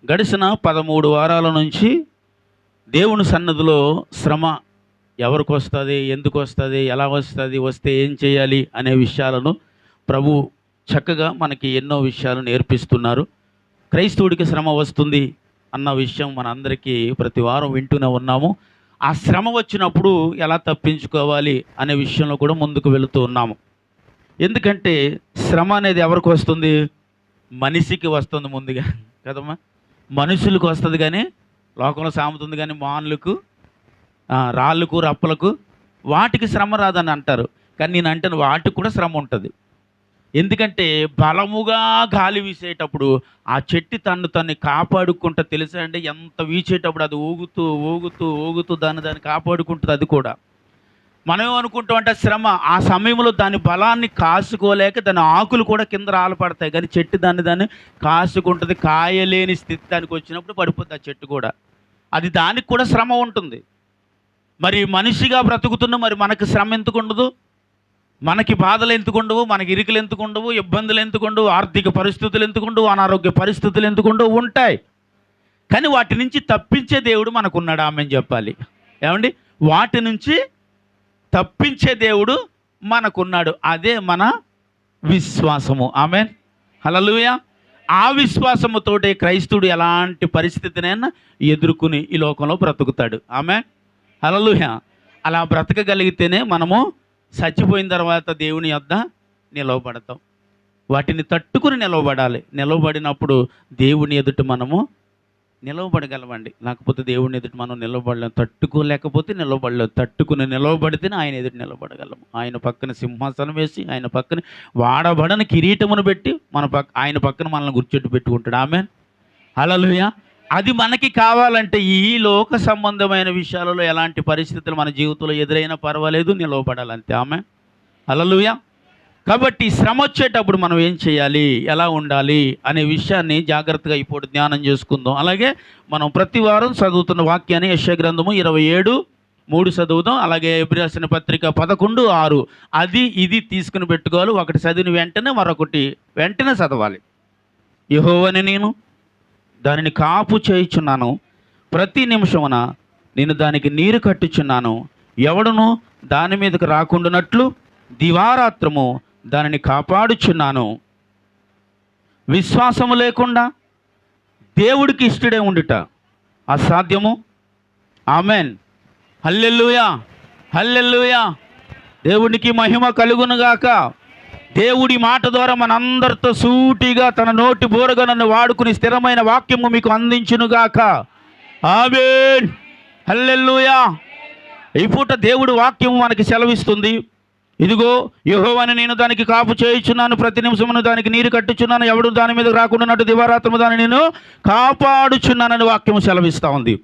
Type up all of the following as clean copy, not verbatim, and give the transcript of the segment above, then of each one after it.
గడిచిన 13 వారాల నుంచి దేవుని సన్నిధిలో శ్రమ ఎవరికి వస్తుంది, ఎందుకు వస్తుంది, ఎలా వస్తుంది, వస్తే ఏం చేయాలి అనే విషయాలను ప్రభు చక్కగా మనకి ఎన్నో విషయాలు నేర్పిస్తున్నారు. క్రైస్తవుడికి శ్రమ వస్తుంది అన్న విషయం మనందరికీ ప్రతి వారం వింటూనే ఉన్నాము. ఆ శ్రమ వచ్చినప్పుడు ఎలా తప్పించుకోవాలి అనే విషయంలో కూడా ముందుకు వెళుతూ ఉన్నాము. ఎందుకంటే శ్రమ అనేది ఎవరికి వస్తుంది? మనిషికి వస్తుంది ముందుగా కదమ్మా. మనుషులకు వస్తుంది కానీ లోకంలో సాముతుంది కానీ మానులకు, రాళ్ళకు, రప్పలకు వాటికి శ్రమ రాదని అంటారు. కానీ నేను అంటాను వాటికి కూడా శ్రమ ఉంటుంది. ఎందుకంటే బలముగా గాలి వీసేటప్పుడు ఆ చెట్టు తన్ని కాపాడుకుంటా, తెలుసా అండి? ఎంత వీచేటప్పుడు అది ఊగుతూ ఊగుతూ ఊగుతూ దాన్ని కాపాడుకుంటుంది. అది కూడా మనం ఏమనుకుంటామంటే శ్రమ, ఆ సమయంలో దాని బలాన్ని కాసుకోలేక దాని ఆకులు కూడా కింద రాలపడతాయి, కానీ చెట్టు దాన్ని కాసుకుంటుంది. కాయలేని స్థితి దానికి వచ్చినప్పుడు పడిపోతుంది ఆ చెట్టు కూడా. అది దానికి కూడా శ్రమ ఉంటుంది. మరి మనిషిగా బ్రతుకుతున్న మరి మనకు శ్రమ ఎందుకు ఉండదు? మనకి బాధలు ఎందుకు ఉండవు? మనకి ఇరుకులు ఎందుకు ఉండవు? ఇబ్బందులు ఎందుకు ఉండవు? ఆర్థిక పరిస్థితులు ఎందుకు ఉండవు? అనారోగ్య పరిస్థితులు ఎందుకు ఉండవు? ఉంటాయి. కానీ వాటి నుంచి తప్పించే దేవుడు మనకున్నాడు. ఆమెను చెప్పాలి ఏమండి? వాటి నుంచి తప్పించే దేవుడు మనకున్నాడు. అదే మన విశ్వాసము. ఆమెన్, హల్లెలూయా. ఆ విశ్వాసముతోటే క్రైస్తవుడు ఎలాంటి పరిస్థితినైనా ఎదుర్కొని ఈ లోకంలో బ్రతుకుతాడు. ఆమెన్, హల్లెలూయా. అలా బ్రతకగలిగితేనే మనము చచ్చిపోయిన తర్వాత దేవుని యొద్ద నిలవబడతాం. వాటిని తట్టుకుని నిలవబడాలి. నిలవబడినప్పుడు దేవుని ఎదుట మనము నిలవబడగలమండి. లేకపోతే దేవుని ఎదుట మనం నిలవబడలేము. తట్టుకోలేకపోతే నిలవబడలేము. తట్టుకుని నిలవబడితేనే ఆయన ఎదుట నిలబడగలము. ఆయన పక్కన సింహాసనం వేసి, ఆయన పక్కన వాడబడని కిరీటమును పెట్టి ఆయన పక్కన మనల్ని గుర్చెట్టు పెట్టుకుంటాడు. ఆమెన్, హల్లెలూయా. అది మనకి కావాలంటే ఈ లోక సంబంధమైన విషయాలలో ఎలాంటి పరిస్థితులు మన జీవితంలో ఎదురైనా పర్వాలేదు, నిలవబడాలంతే. ఆమెన్, హల్లెలూయా. కాబట్టి శ్రమ వచ్చేటప్పుడు మనం ఏం చేయాలి, ఎలా ఉండాలి అనే విషయాన్ని జాగ్రత్తగా ఇప్పుడు ధ్యానం చేసుకుందాం. అలాగే మనం ప్రతి వారం చదువుతున్న వాక్యాన్ని యెషయా గ్రంథము 27:3 చదువుదాం. అలాగే ఎబ్రీ రాసిన పత్రిక 11:6 అది ఇది తీసుకుని పెట్టుకోవాలి. ఒకటి చదివిన వెంటనే మరొకటి వెంటనే చదవాలి. యెహోవాని నేను దానిని కాపు చేయుచున్నాను, ప్రతి నిమిషమున నేను దానికి నీరు కట్టుచున్నాను. ఎవడును దాని మీదకు రాకుండానట్లు దివారాత్రము దానిని కాపాడుచున్నాను. విశ్వాసము లేకుండా దేవుడికి ఇష్టడే ఉండుట అసాధ్యము. ఆమెన్, హల్లెలూయా, హల్లెలూయా. దేవునికి మహిమ కలుగునుగాక. దేవుడి మాట ద్వారా మనందరితో సూటిగా తన నోటి బోరగా నన్ను వాడుకుని స్థిరమైన వాక్యము మీకు అందించునుగాక. ఆమేన్, హల్లెలూయా. ఈ పూట దేవుడి వాక్యము మనకి సెలవిస్తుంది. ఇదిగో యెహోవాని నేను దానికి కాపు చేయుచున్నాను, ప్రతి నిమిషమును దానికి నీరు కట్టుచున్నాను. ఎవడు దాని మీద రాకుండానట్టు దివారాత్రము దాన్ని నేను కాపాడుచున్నానని వాక్యము సెలవిస్తూ ఉంది.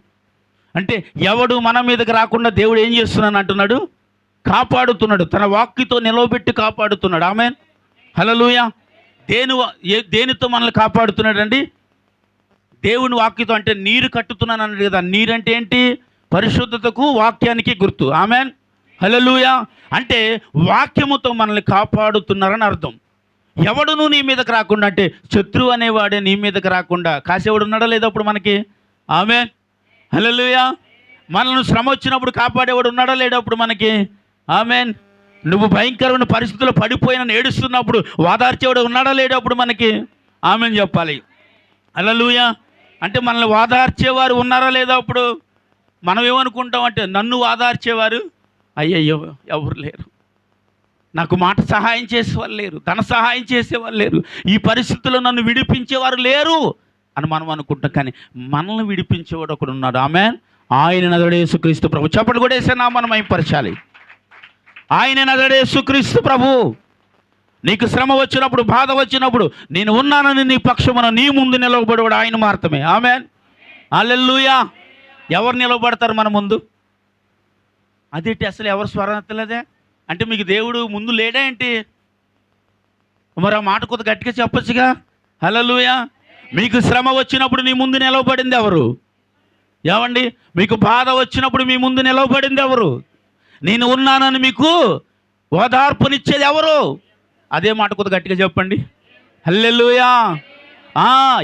అంటే ఎవడు మన మీదకి రాకుండా దేవుడు ఏం చేస్తున్నాను అంటున్నాడు? కాపాడుతున్నాడు. తన వాక్యతో నిలవబెట్టి కాపాడుతున్నాడు. ఆమెన్, హల్లెలూయా. దేనితో మనల్ని కాపాడుతున్నాడు అండి? దేవుని వాక్యతో. అంటే నీరు కట్టుతున్నాను అన్నాడు కదా. నీరు అంటే ఏంటి? పరిశుద్ధతకు, వాక్యానికి గుర్తు. ఆమెన్, హల్లెలూయా. అంటే వాక్యముతో మనల్ని కాపాడుతున్నారని అర్థం. ఎవడును నీ మీదకి రాకుండా, అంటే శత్రువు అనేవాడే నీ మీదకి రాకుండా కాసేవాడు ఉన్నాడా లేదా అప్పుడు మనకి? ఆమెన్, హల్లెలూయా. మనల్ని శ్రమ వచ్చినప్పుడు కాపాడేవాడు ఉన్నాడా లేడా అప్పుడు మనకి? ఆమెన్. నువ్వు భయంకరమైన పరిస్థితుల్లో పడిపోయిన ఏడుస్తున్నప్పుడు వాదార్చేవాడు ఉన్నాడా లేడా అప్పుడు మనకి? ఆమెన్ చెప్పాలి, హల్లెలూయా. అంటే మనల్ని వాదార్చేవారు ఉన్నారా లేదా అప్పుడు? మనం ఏమనుకుంటాం అంటే నన్ను వాదార్చేవారు అయ్యయ్యో ఎవరు లేరు, నాకు మాట సహాయం చేసేవారు లేరు, ధన సహాయం చేసేవారు లేరు, ఈ పరిస్థితుల్లో నన్ను విడిపించేవారు లేరు అని మనం అనుకుంటాం. కానీ మనల్ని విడిపించేవాడు ఒకడు ఉన్నాడు. ఆమెన్. ఆయన నజరేయుడైన యేసుక్రీస్తు ప్రభు. చప్పట్లు కూడా వేసే నామమును మహిమపరచాలి. ఆయన నజరేయుడైన యేసుక్రీస్తు ప్రభు. నీకు శ్రమ వచ్చినప్పుడు, బాధ వచ్చినప్పుడు నేను ఉన్నానని నీ పక్షమున నీ ముందు నిలవబడేవాడు ఆయన మాత్రమే. ఆమెన్, హల్లెలూయా. ఎవరు నిలవబడతారు మన ముందు? అదేంటి అసలు ఎవరు స్వరం ఎత్తలేదే అంటే మీకు దేవుడు ముందు లేడా ఏంటి? మరి ఆ మాట కొద్దిగా గట్టిగా చెప్పొచ్చుగా. హల్లెలూయా. మీకు శ్రమ వచ్చినప్పుడు నీ ముందు నిలవబడింది ఎవరు? ఏమండి? మీకు బాధ వచ్చినప్పుడు మీ ముందు నిలవబడింది ఎవరు? నేను ఉన్నానని మీకు ఓదార్పునిచ్చేది ఎవరు? అదే మాట కొద్దిగా గట్టిగా చెప్పండి. హల్లెలూయా.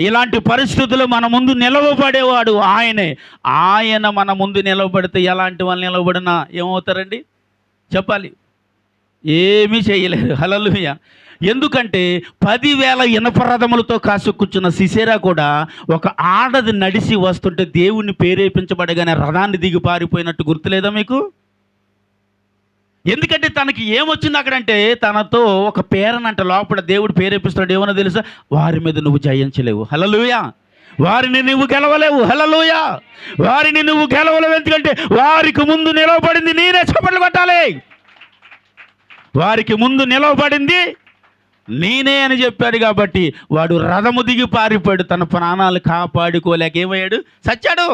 ఇలాంటి పరిస్థితులు మన ముందు నిలవబడేవాడు ఆయనే. ఆయన మన ముందు నిలవబడితే ఎలాంటి వాళ్ళు నిలవబడినా ఏమవుతారండి చెప్పాలి? ఏమీ చేయలేరు. హల్లెలూయా. ఎందుకంటే 10,000 ఇనపరథములతో కాసుకూర్చున్న సిసెరా కూడా ఒక ఆడది నడిచి వస్తుంటే దేవుణ్ణి ప్రేరేపించబడగానే రథాన్ని దిగి పారిపోయినట్టు గుర్తులేదా మీకు? ఎందుకంటే తనకి ఏమొచ్చింది అక్కడంటే, తనతో ఒక పేరనంట లోపల దేవుడు ప్రేరేపిస్తున్నాడు. ఏమన్నా తెలుసా? వారి మీద నువ్వు జయించలేవు. హల్లెలూయా. వారిని నువ్వు గెలవలేవు. హల్లెలూయా. వారిని నువ్వు గెలవలేవు. ఎందుకంటే వారికి ముందు నిలవబడింది నేనే. చప్పట్లు కొట్టాలి. వారికి ముందు నిలవబడింది నేనే అని చెప్పాడు. కాబట్టి వాడు రథము దిగి పారిపోయాడు. తన ప్రాణాలు కాపాడుకోలేక ఏమయ్యాడు? చచ్చాడు.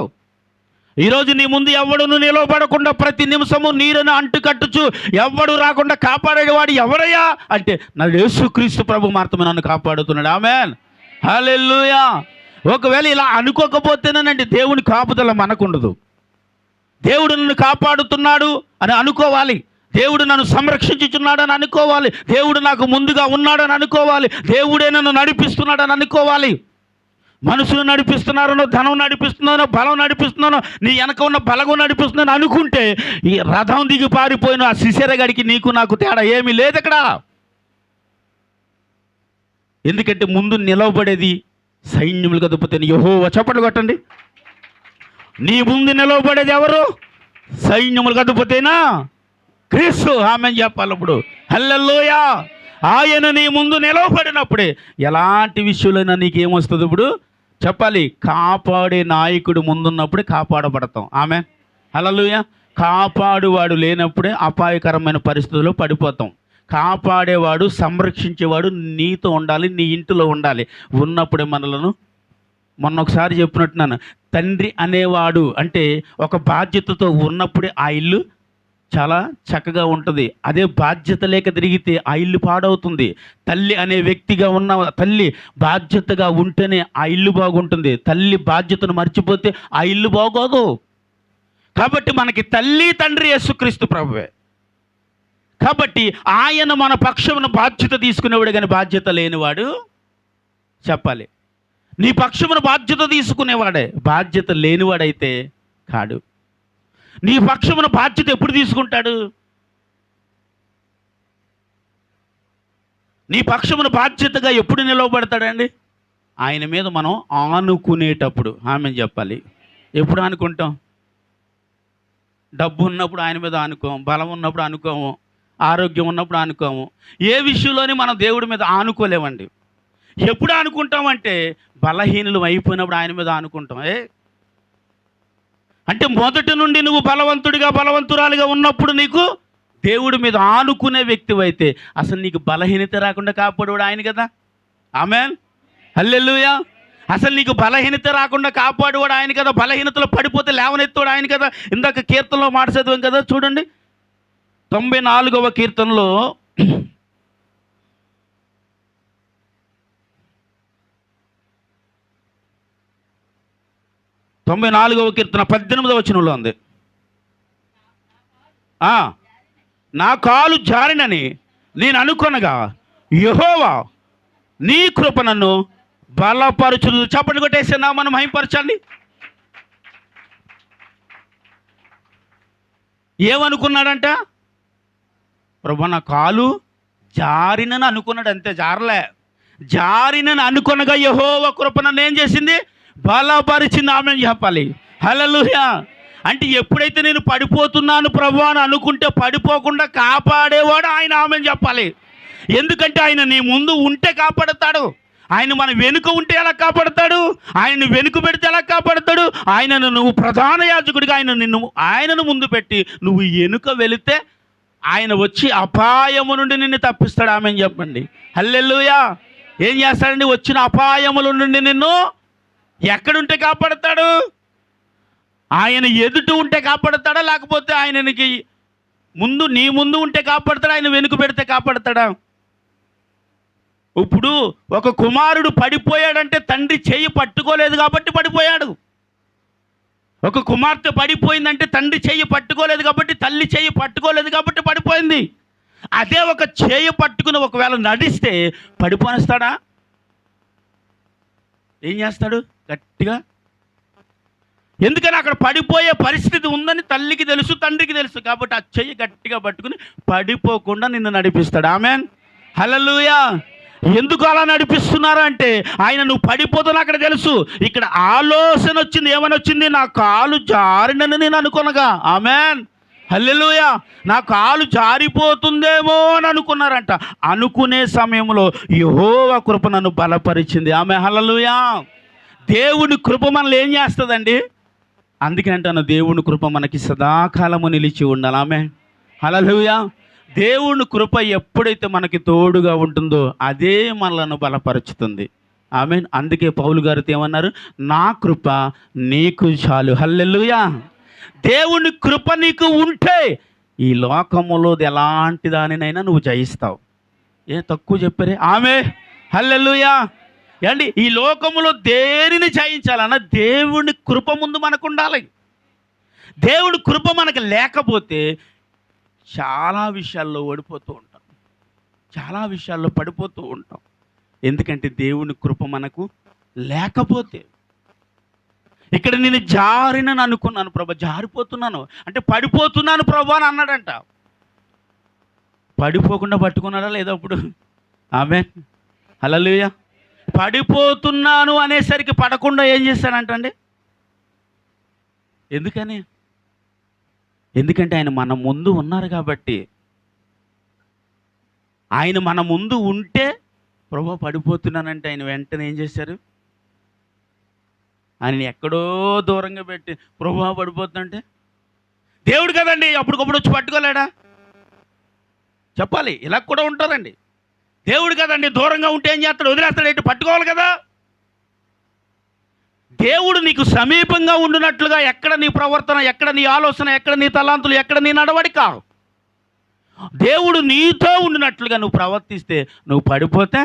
ఈరోజు నీ ముందు ఎవడును నిలవబడకుండా ప్రతి నిమిషము నీరును అంటుకట్టుచు ఎవడు రాకుండా కాపాడేవాడు ఎవరయ్యా అంటే, నా యేసుక్రీస్తు ప్రభు మాత్రమే నన్ను కాపాడుతున్నాడు. ఆమేన్. హల్లెలూయా. ఒకవేళ ఇలా అనుకోకపోతేనేనండి దేవుని కాపుదల మనకుండదు. దేవుడు నన్ను కాపాడుతున్నాడు అని అనుకోవాలి. దేవుడు నన్ను సంరక్షించుచున్నాడని అనుకోవాలి. దేవుడు నాకు ముందుగా ఉన్నాడని అనుకోవాలి. దేవుడే నన్ను నడిపిస్తున్నాడని అనుకోవాలి. మనుషులు నడిపిస్తున్నారనో, ధనం నడిపిస్తున్నానో, బలం నడిపిస్తున్నానో, నీ వెనక ఉన్న బలగం నడిపిస్తున్నాను అనుకుంటే ఈ రథం దిగి పారిపోయిన ఆ సిసెరగడికి నీకు నాకు తేడా ఏమీ లేదు ఇక్కడ. ఎందుకంటే ముందు నిలవబడేది సైన్యములు కదుపుతాను యెహోవా. చప్పట్లు కొట్టండి. నీ ముందు నిలవబడేది ఎవరు? సైన్యములు కదుపుతేనా క్రీస్తు. ఆమేన్ చెప్పాలి. ఇప్పుడు హల్లెలూయా. ఆయన నీ ముందు నిలవబడినప్పుడే ఎలాంటి విషయంలోనైనా నీకేమొస్తుంది? ఇప్పుడు చెప్పాలి. కాపాడే నాయకుడు ముందున్నప్పుడే కాపాడబడతాం. ఆమేన్. హల్లెలూయా. కాపాడువాడు లేనప్పుడే అపాయకరమైన పరిస్థితుల్లో పడిపోతాం. కాపాడేవాడు, సంరక్షించేవాడు నీతో ఉండాలి, నీ ఇంటిలో ఉండాలి. ఉన్నప్పుడే మనలను, మొన్న ఒకసారి చెప్పినట్టున్నాను, తండ్రి అనేవాడు అంటే ఒక బాధ్యతతో ఉన్నప్పుడే ఆ ఇల్లు చాలా చక్కగా ఉంటుంది. అదే బాధ్యత లేక తిరిగితే ఆ ఇల్లు పాడవుతుంది. తల్లి అనే వ్యక్తిగా ఉన్న తల్లి బాధ్యతగా ఉంటేనే ఆ ఇల్లు బాగుంటుంది. తల్లి బాధ్యతను మర్చిపోతే ఆ ఇల్లు బాగోదు. కాబట్టి మనకి తల్లి తండ్రి యేసుక్రీస్తు ప్రభువే. కాబట్టి ఆయన మన పక్షమున బాధ్యత తీసుకునేవాడు, కానీ బాధ్యత లేనివాడు చెప్పాలి. నీ పక్షమున బాధ్యత తీసుకునేవాడే, బాధ్యత లేనివాడైతే కాడు. నీ పక్షమున బాధ్యత ఎప్పుడు తీసుకుంటాడు? నీ పక్షమున బాధ్యతగా ఎప్పుడు నిలవబడతాడండి? ఆయన మీద మనం ఆనుకునేటప్పుడు. ఆమె చెప్పాలి. ఎప్పుడు ఆనుకుంటాం? డబ్బు ఉన్నప్పుడు ఆయన మీద ఆనుకోము, బలం ఉన్నప్పుడు అనుకోము, ఆరోగ్యం ఉన్నప్పుడు అనుకోము. ఏ విషయంలోని మనం దేవుడి మీద ఆనుకోలేమండి. ఎప్పుడు ఆనుకుంటామంటే బలహీనులు అయిపోయినప్పుడు ఆయన మీద ఆనుకుంటాం. అంటే మొదటి నుండి నువ్వు బలవంతుడిగా, బలవంతురాలిగా ఉన్నప్పుడు నీకు దేవుడి మీద ఆనుకునే వ్యక్తివైతే అసలు నీకు బలహీనత రాకుండా కాపాడేవాడు ఆయన కదా. ఆమేన్. హల్లెలూయా. అసలు నీకు బలహీనత రాకుండా కాపాడేవాడు ఆయన కదా. బలహీనతలో పడిపోతే లేవనెత్తోడు ఆయన కదా. ఇందాక కీర్తనలో మాట చదివాం కదా, చూడండి 94వ కీర్తనలో 94వ కీర్తన 18వ వచనంలో ఉంది. నా కాలు జారినని నేను అనుకొనగా యెహోవా నీ కృప నన్ను బలపరచును. చప్పట్లు కొట్టేసినా మనం మహిమపరచాలి. ఏమనుకున్నాడంట? ప్రభు నా కాలు జారినని అనుకున్నాడు, అంతే. జారలే, జారినని అనుకొనగా యెహోవా కృప నన్ను ఏం చేసింది? బలపరిచింది. ఆమె చెప్పాలి. హల్లెలూయా. అంటే ఎప్పుడైతే నేను పడిపోతున్నాను ప్రభు అని అనుకుంటే పడిపోకుండా కాపాడేవాడు ఆయన. ఆమె చెప్పాలి. ఎందుకంటే ఆయన నీ ముందు ఉంటే కాపాడతాడు. ఆయన మన వెనుక ఉంటే ఎలా కాపాడతాడు? ఆయనను వెనుక పెడితే ఎలా కాపాడతాడు? ఆయనను నువ్వు ప్రధాన యాజకుడిగా ఆయనను ముందు పెట్టి నువ్వు వెనుక వెళితే ఆయన వచ్చి అపాయము నుండి నిన్ను తప్పిస్తాడు. ఆమె చెప్పండి. హల్లెలూయా. ఏం చేస్తాడండి? వచ్చిన అపాయముల నుండి నిన్ను ఎక్కడుంటే కాపాడతాడు? ఆయన ఎదుట ఉంటే కాపాడతాడా, లేకపోతే ఆయనకి ముందు, నీ ముందు ఉంటే కాపాడతాడా, ఆయన వెనుక పెడితే కాపాడతాడా? ఇప్పుడు ఒక కుమారుడు పడిపోయాడంటే తండ్రి చేయి పట్టుకోలేదు కాబట్టి పడిపోయాడు. ఒక కుమార్తె పడిపోయిందంటే తండ్రి చేయి పట్టుకోలేదు కాబట్టి, తల్లి చేయి పట్టుకోలేదు కాబట్టి పడిపోయింది. అదే ఒక చేయి పట్టుకుని ఒకవేళ నడిస్తే పడిపోనిస్తాడా? ఏం చేస్తాడు? గట్టిగా. ఎందుకని అక్కడ పడిపోయే పరిస్థితి ఉందని తల్లికి తెలుసు, తండ్రికి తెలుసు. కాబట్టి ఆ చెయ్యి గట్టిగా పట్టుకుని పడిపోకుండా నిన్ను నడిపిస్తాడు. ఆమెన్, హల్లెలూయా. ఎందుకు అలా నడిపిస్తున్నారు అంటే ఆయన నువ్వు పడిపోతున్నా అక్కడ తెలుసు. ఇక్కడ ఆలోచన వచ్చింది. ఏమని వచ్చింది? నా కాలు జారినని నేను అనుకునగా. ఆమెన్, హల్లెలూయా. నా కాలు జారిపోతుందేమో అని అనుకున్నారంట. అనుకునే సమయంలో యెహోవా కృప నన్ను బలపరిచింది. ఆమె, హల్లెలూయా. దేవుని కృప మనల్ని ఏం చేస్తుందండి? అందుకే అంటాను, దేవుని కృప మనకి సదాకాలము నిలిచి ఉండాలి. ఆమె, హల్లెలూయా. దేవుని కృప ఎప్పుడైతే మనకి తోడుగా ఉంటుందో అదే మనలను బలపరుచుతుంది. ఆమెన్. అందుకే పౌలు గారితో ఏమన్నారు? నా కృప నీకు చాలు. హల్లెలూయా. దేవుని కృప నీకు ఉంటే ఈ లోకములో ఎలాంటి దానినైనా నువ్వు జయిస్తావు. తక్కువ చెప్పారే? ఆమె, హల్లెలూయా. ఏమండి, ఈ లోకములో దేనిని జయించాలన్నా దేవుని కృప ముందు మనకు ఉండాలి. దేవుని కృప మనకు లేకపోతే చాలా విషయాల్లో ఓడిపోతూ ఉంటాం, చాలా విషయాల్లో పడిపోతూ ఉంటాం. ఎందుకంటే దేవుని కృప మనకు లేకపోతే. ఇక్కడ నేను జారినని అనుకున్నాను ప్రభా, జారిపోతున్నాను అంటే పడిపోతున్నాను ప్రభా అని అన్నాడంట. పడిపోకుండా పట్టుకున్నాడా లేదా అప్పుడు? ఆమేన్, హల్లెలూయా. పడిపోతున్నాను అనేసరికి పడకుండా ఏం చేశాడంటండి? ఎందుకంటే ఆయన మన ముందు ఉన్నారు కాబట్టి. ఆయన మన ముందు ఉంటే ప్రభా పడిపోతున్నానంటే ఆయన వెంటనే ఏం చేశారు? ఆయన ఎక్కడో దూరంగా పెట్టి ప్రభా పడిపోతుందంటే దేవుడు కదండి, అప్పటికప్పుడు వచ్చి పట్టుకోలేడా? చెప్పాలి, ఇలా కూడా ఉంటారండి. దేవుడు కదండి, దూరంగా ఉంటే ఏం చేస్తాడు? వదిలేస్తాడు. ఏంటి? పట్టుకోవాలి కదా. దేవుడు నీకు సమీపంగా ఉండినట్లుగా ఎక్కడ నీ ప్రవర్తన, ఎక్కడ నీ ఆలోచన, ఎక్కడ నీ తలాంతులు, ఎక్కడ నీ నడవడిక, దేవుడు నీతో ఉండినట్లుగా నువ్వు ప్రవర్తిస్తే నువ్వు పడిపోతే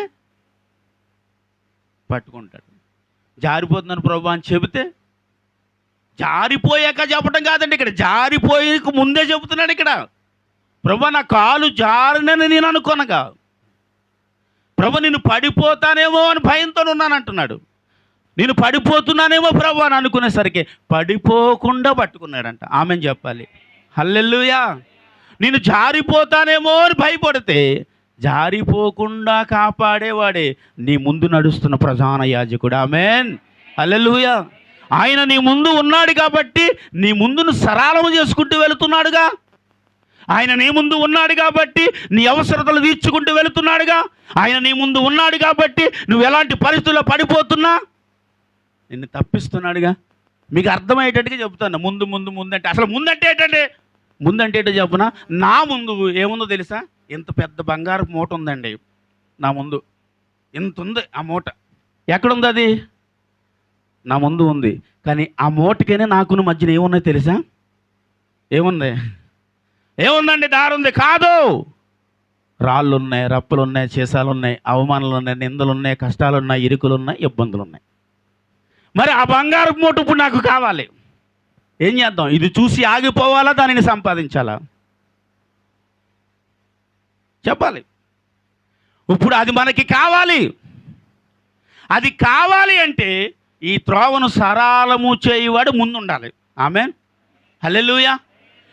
పట్టుకుంటాడు. జారిపోతున్నాను ప్రభు అని చెబితే, జారిపోయాక చెప్పడం కాదండి, ఇక్కడ జారిపోయేకు ముందే చెబుతున్నాడు. ఇక్కడ ప్రభు నా కాలు జారినని నేను అనుకోనగా, ప్రభు నేను పడిపోతానేమో అని భయంతో ఉన్నానంటున్నాడు. నేను పడిపోతున్నానేమో ప్రభు అని అనుకునేసరికి పడిపోకుండా పట్టుకున్నాడంట. ఆమెన్ చెప్పాలి, హల్లెలూయా. నేను జారిపోతానేమో అని భయపడితే జారిపోకుండా కాపాడేవాడే నీ ముందు నడుస్తున్న ప్రధాన యాజకుడు. ఆమెన్, హల్లెలూయా. ఆయన నీ ముందు ఉన్నాడు కాబట్టి నీ ముందును సరళము చేసుకుంటూ వెళుతున్నాడుగా. ఆయన నీ ముందు ఉన్నాడు కాబట్టి నీ అవసరతలు తీర్చుకుంటూ వెళుతున్నాడుగా. ఆయన నీ ముందు ఉన్నాడు కాబట్టి నువ్వు ఎలాంటి పరిస్థితుల్లో పడిపోతున్నా నిన్ను తప్పిస్తున్నాడుగా. మీకు అర్థమయ్యేటట్టుగా చెబుతాను. ముందు ముందు ముందంటే అసలు ముందంటే ఏంటంటే, ముందంటే ఏంటో చెప్పునా? నా ముందు ఏముందో తెలుసా? ఇంత పెద్ద బంగారు మూట ఉందండి నా ముందు. ఇంత ఉంది ఆ మూట. ఎక్కడుంది అది? నా ముందు ఉంది. కానీ ఆ మూటకైనా నాకును మధ్యన ఏమున్నాయి తెలుసా? ఏముందండి? దారి ఉంది కాదు. రాళ్ళు ఉన్నాయి, రప్పలు ఉన్నాయి, చేసాలు ఉన్నాయి, అవమానాలు ఉన్నాయి, నిందలు ఉన్నాయి, కష్టాలు ఉన్నాయి, ఇరుకులు ఉన్నాయి, ఇబ్బందులు ఉన్నాయి. మరి ఆ బంగారు మూట ఇప్పుడు నాకు కావాలి. ఏం చేద్దాం? ఇది చూసి ఆగిపోవాలా, దానిని సంపాదించాలా? చెప్పాలి. ఇప్పుడు అది మనకి కావాలి. అది కావాలి అంటే ఈ త్రోవను సరళము చేయువాడు ముందు ఉండాలి. ఆమేన్, హల్లెలూయా.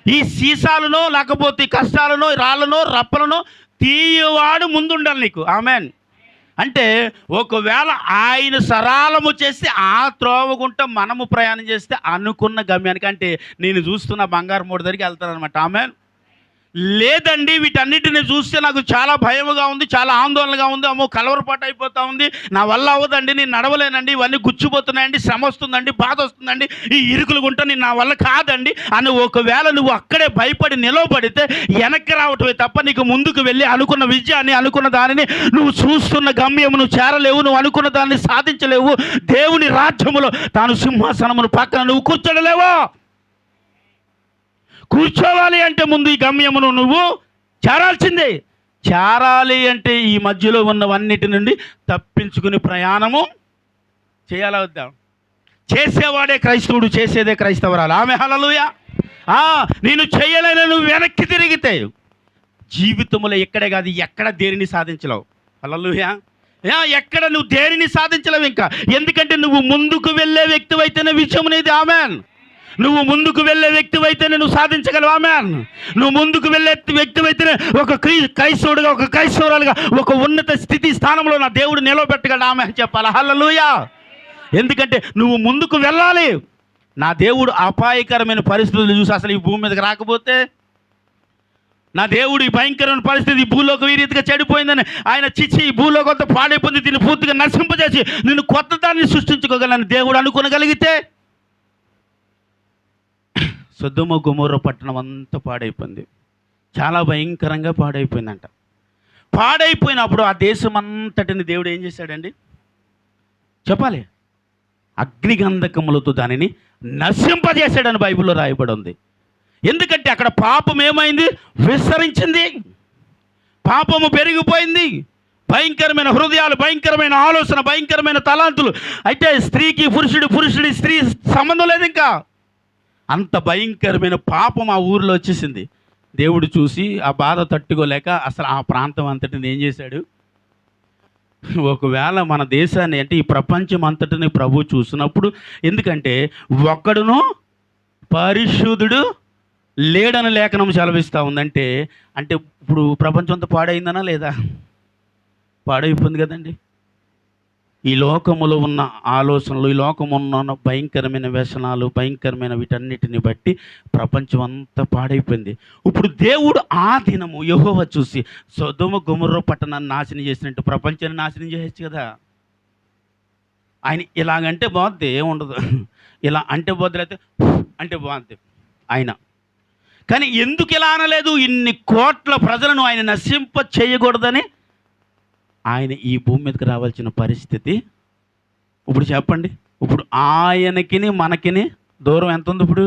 ఈ సీసాలను లేకపోతే కష్టాలను, రాళ్ళను, రప్పలను తీయవాడు ముందు ఉండాలి నీకు. ఆమేన్. అంటే ఒకవేళ ఆయన సరళము చేస్తే ఆ త్రోవ గుంట మనము ప్రయాణం చేస్తే అనుకున్న గమ్యానికి, అంటే నేను చూస్తున్న బంగారు మూట దగ్గరికి వెళ్తానమాట. ఆమేన్. లేదండి, వీటన్నిటిని చూస్తే నాకు చాలా భయముగా ఉంది, చాలా ఆందోళనగా ఉంది, అమ్మో కలవరపాటు అయిపోతూ ఉంది, నా వల్ల అవ్వదండి, నేను నడవలేనండి, ఇవన్నీ గుచ్చిపోతున్నాయండి, శ్రమ వస్తుందండి, బాధ వస్తుందండి, ఈ ఇరుకులు గుంట నేను నా వల్ల కాదండి అని ఒకవేళ నువ్వు అక్కడే భయపడి నిలవబడితే వెనక్కి రావటమే తప్ప నీకు ముందుకు వెళ్ళి అనుకున్న విజయాన్ని, అనుకున్న దానిని, నువ్వు చూస్తున్న గమ్యము నువ్వు చేరలేవు, నువ్వు అనుకున్న దాన్ని సాధించలేవు. దేవుని రాజ్యములో తాను సింహాసనమును పక్కన నువ్వు కూర్చోలేవో. కూర్చోవాలి అంటే ముందు ఈ గమ్యమును నువ్వు చేరాల్సిందే. చేరాలి అంటే ఈ మధ్యలో ఉన్నవన్నిటి నుండి తప్పించుకుని ప్రయాణము చేయాలా వద్దా? చేసేవాడే క్రైస్తవుడు, చేసేదే క్రైస్తవరాలు. ఆమె, హల్లెలూయా. నేను చేయలేని నువ్వు వెనక్కి తిరిగితే జీవితంలో ఎక్కడే కాదు ఎక్కడ దేనిని సాధించలేవు. హల్లెలూయా. ఎక్కడ నువ్వు దేనిని సాధించలేవు ఇంకా. ఎందుకంటే నువ్వు ముందుకు వెళ్ళే వ్యక్తివైతేనే విజయం అనేది. ఆమెన్. నువ్వు ముందుకు వెళ్ళే వ్యక్తివైతేనే నువ్వు సాధించగలవు. ఆమెన్. నువ్వు ముందుకు వెళ్ళే వ్యక్తివైతేనే ఒక క్రైస్తవుడిగా, ఒక క్రైస్తవురాలుగా ఒక ఉన్నత స్థితి స్థానంలో నా దేవుడు నిలవబెట్టగలడు. ఆమెన్ చెప్పాలి. హల్లెలూయా. ఎందుకంటే నువ్వు ముందుకు వెళ్ళాలి. నా దేవుడు అపాయకరమైన పరిస్థితులు చూసి అసలు ఈ భూమి మీదకి రాకపోతే, నా దేవుడు ఈ భయంకరమైన పరిస్థితి, ఈ భూలోకం ఈ రీతిగా చెడిపోయిందని ఆయన చిచ్చి ఈ భూలోకం అంతా పాడైపోయింది, దీన్ని పూర్తిగా నశింపజేసి నిన్ను కొత్త దాన్ని సృష్టించుకోగలని దేవుడు అనుకోగలిగితే, సొదొమ గొమొర్రా పట్టణం అంతా పాడైపోయింది. చాలా భయంకరంగా పాడైపోయిందంట. పాడైపోయినప్పుడు ఆ దేశం అంతటిని దేవుడు ఏం చేశాడండి చెప్పాలి? అగ్నిగంధకములతో దానిని నశింపజేశాడని బైబిల్లో రాయబడి ఉంది. ఎందుకంటే అక్కడ పాపం ఏమైంది? విస్తరించింది. పాపము పెరిగిపోయింది. భయంకరమైన హృదయాలు, భయంకరమైన ఆలోచన, భయంకరమైన తలాంతులు. అయితే స్త్రీకి పురుషుడి స్త్రీ సంబంధం లేదు ఇంకా. అంత భయంకరమైన పాపం ఆ ఊరిలో వచ్చేసింది. దేవుడు చూసి ఆ బాధ తట్టుకోలేక అసలు ఆ ప్రాంతం అంతటిని ఏం చేశాడు? ఒకవేళ మన దేశాన్ని అంటే ఈ ప్రపంచం అంతటిని ప్రభు చూసినప్పుడు, ఎందుకంటే ఒక్కడును పరిశుద్ధుడు లేడని లేఖనం సెలవిస్తూ ఉందంటే, అంటే ఇప్పుడు ప్రపంచం అంతా పాడైందనా లేదా? పాడైపోయింది కదండి. ఈ లోకములో ఉన్న ఆలోచనలు, ఈ లోకములో ఉన్న భయంకరమైన వ్యసనాలు, భయంకరమైన వీటన్నిటిని బట్టి ప్రపంచం అంతా పాడైపోయింది. ఇప్పుడు దేవుడు ఆ దినము యెహోవా చూసి సొదొమ గొమొర్రా పట్టణాన్ని నాశనం చేసినట్టు ప్రపంచాన్ని నాశనం చేయొచ్చు కదా. ఆయన ఇలాగంటే బాగుంది, ఏముండదు. ఇలా అంటే బదులైతే అంటే బాగుంది ఆయన. కానీ ఎందుకు ఇలా అనలేదు? ఇన్ని కోట్ల ప్రజలను ఆయన నశింప చేయకూడదని ఆయన ఈ భూమి మీదకి రావాల్సిన పరిస్థితి. ఇప్పుడు చెప్పండి, ఇప్పుడు ఆయనకిని మనకిని దూరం ఎంత ఉంది? ఇప్పుడు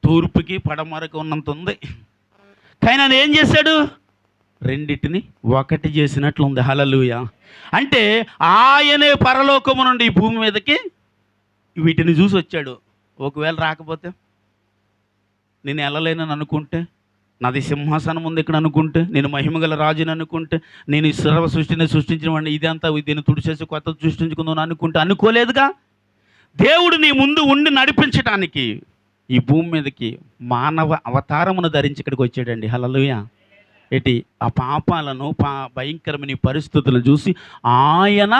తూర్పుకి పడమరకు ఉన్నంత ఉంది. కానీ ఆయన ఏం చేశాడు? రెండిటిని ఒకటి చేసినట్లు ఉంది. హల్లెలూయా. అంటే ఆయనే పరలోకము నుండి ఈ భూమి మీదకి వీటిని చూసి వచ్చాడు. ఒకవేళ రాకపోతే, నేను వెళ్ళలేనని అనుకుంటే, నాది సింహాసనం ఉంది ఇక్కడ అనుకుంటే, నేను మహిమగల రాజుని అనుకుంటే, నేను ఈ సర్వ సృష్టిని సృష్టించిన వాడిని, ఇదంతా దీన్ని తుడిచేసి కొత్త సృష్టించుకుందాం అనుకుంటే, అనుకోలేదుగా. దేవుడు నీ ముందు ఉండి నడిపించడానికి ఈ భూమి మీదకి మానవ అవతారమును ధరించి ఇక్కడికి వచ్చాడండి. హల్లెలూయా. ఏంటి? ఆ పాపాలను భయంకరమైన పరిస్థితులను చూసి ఆయన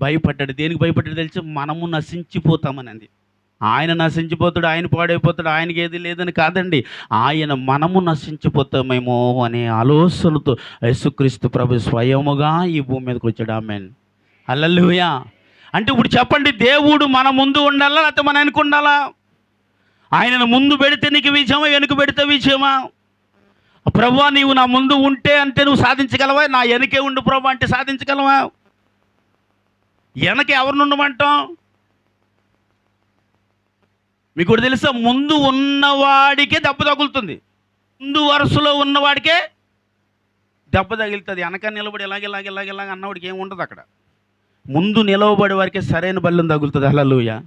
భయపడ్డాడు. దేనికి భయపడ్డాడు తెలిసి? మనము నశించిపోతామనండి. ఆయన నశించిపోతాడు, ఆయన పాడైపోతాడు, ఆయనకి ఏది లేదని కాదండి. ఆయన మనము నశించిపోతామేమో అనే ఆలోచనతో యేసుక్రీస్తు ప్రభు స్వయముగా ఈ భూమి మీదకి వచ్చాడు. ఆమేన్. హల్లెలూయా. అంటే ఇప్పుడు చెప్పండి, దేవుడు మన ముందు ఉండాలా లేకపోతే మన వెనుక ఉండాలా? ఆయనను ముందు పెడితే నీకు విజయమా, వెనుక పెడితే విజయమా? ప్రభువా నీవు నా ముందు ఉంటే అంటే నువ్వు సాధించగలవా? నా వెనకే ఉండు ప్రభు అంటే సాధించగలవా? వెనక ఎవరిని ఉండమంటాం? మీకు కూడా తెలుసా, ముందు ఉన్నవాడికే దెబ్బ తగులుతుంది. ముందు వరుసలో ఉన్నవాడికే దెబ్బ తగులుతుంది. వెనక నిలబడి ఇలాగ అన్నవాడికి ఏమి ఉండదు అక్కడ. ముందు నిలవబడే వారికే సరైన బల్లం తగులుతుంది. హల్లెలూయా.